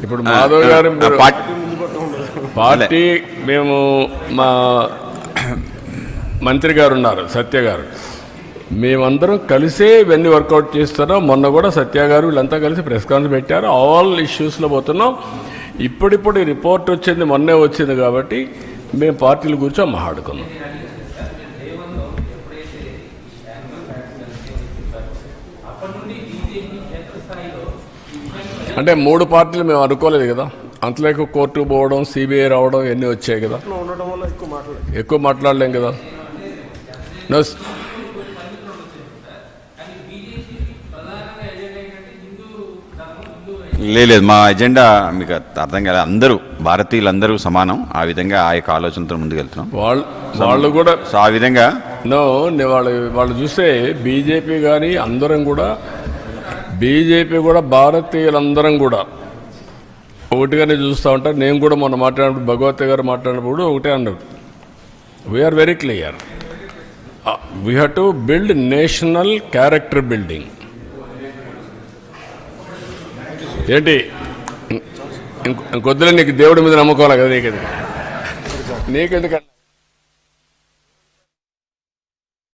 ఇప్పుడు మాధవ్ గారు పార్టీ, మేము మా మంత్రి గారు ఉన్నారు, సత్య గారు, మేమందరం కలిసే ఇవన్నీ వర్కౌట్ చేస్తున్నాం. మొన్న కూడా సత్య గారు వీళ్ళంతా కలిసి ప్రెస్ కాన్ఫరెన్స్ పెట్టారు. ఆల్ ఇష్యూస్లో పోతున్నాం. ఇప్పుడిప్పుడు ఈ రిపోర్ట్ వచ్చింది, మొన్నే వచ్చింది కాబట్టి మేము పార్టీల గురించి మాట్లాడుకున్నాం. అంటే 3 పార్టీలు మేము అనుకోలేదు కదా. అంతలోకి కోర్టుకు పోవడం, సిబిఐ రావడం ఇవన్నీ వచ్చాయి కదా. ఎక్కువ మాట్లాడలేం కదా. లేదు, మా ఎజెండా మీకు అర్థం కాలేదు. అందరూ భారతీయులందరూ సమానం. ఆ విధంగా ఆ యొక్క ఆలోచనతో ముందుకెళ్తున్నాం. వాళ్ళు కూడా ఆ విధంగా వాళ్ళు చూస్తే బీజేపీ కానీ అందరం కూడా, బీజేపీ కూడా భారతీయులందరం కూడా ఒకటిగానే చూస్తూ ఉంటారు. నేను కూడా మొన్న మాట్లాడినప్పుడు, భగవత్ గారు మాట్లాడినప్పుడు ఒకటే అన్నారు. We are very clear. We have to build national character building. ఏంటి ఇంకొద్దులే, నీకు దేవుడి మీద నమ్ముకోవాలి కదా. నీకెందుకు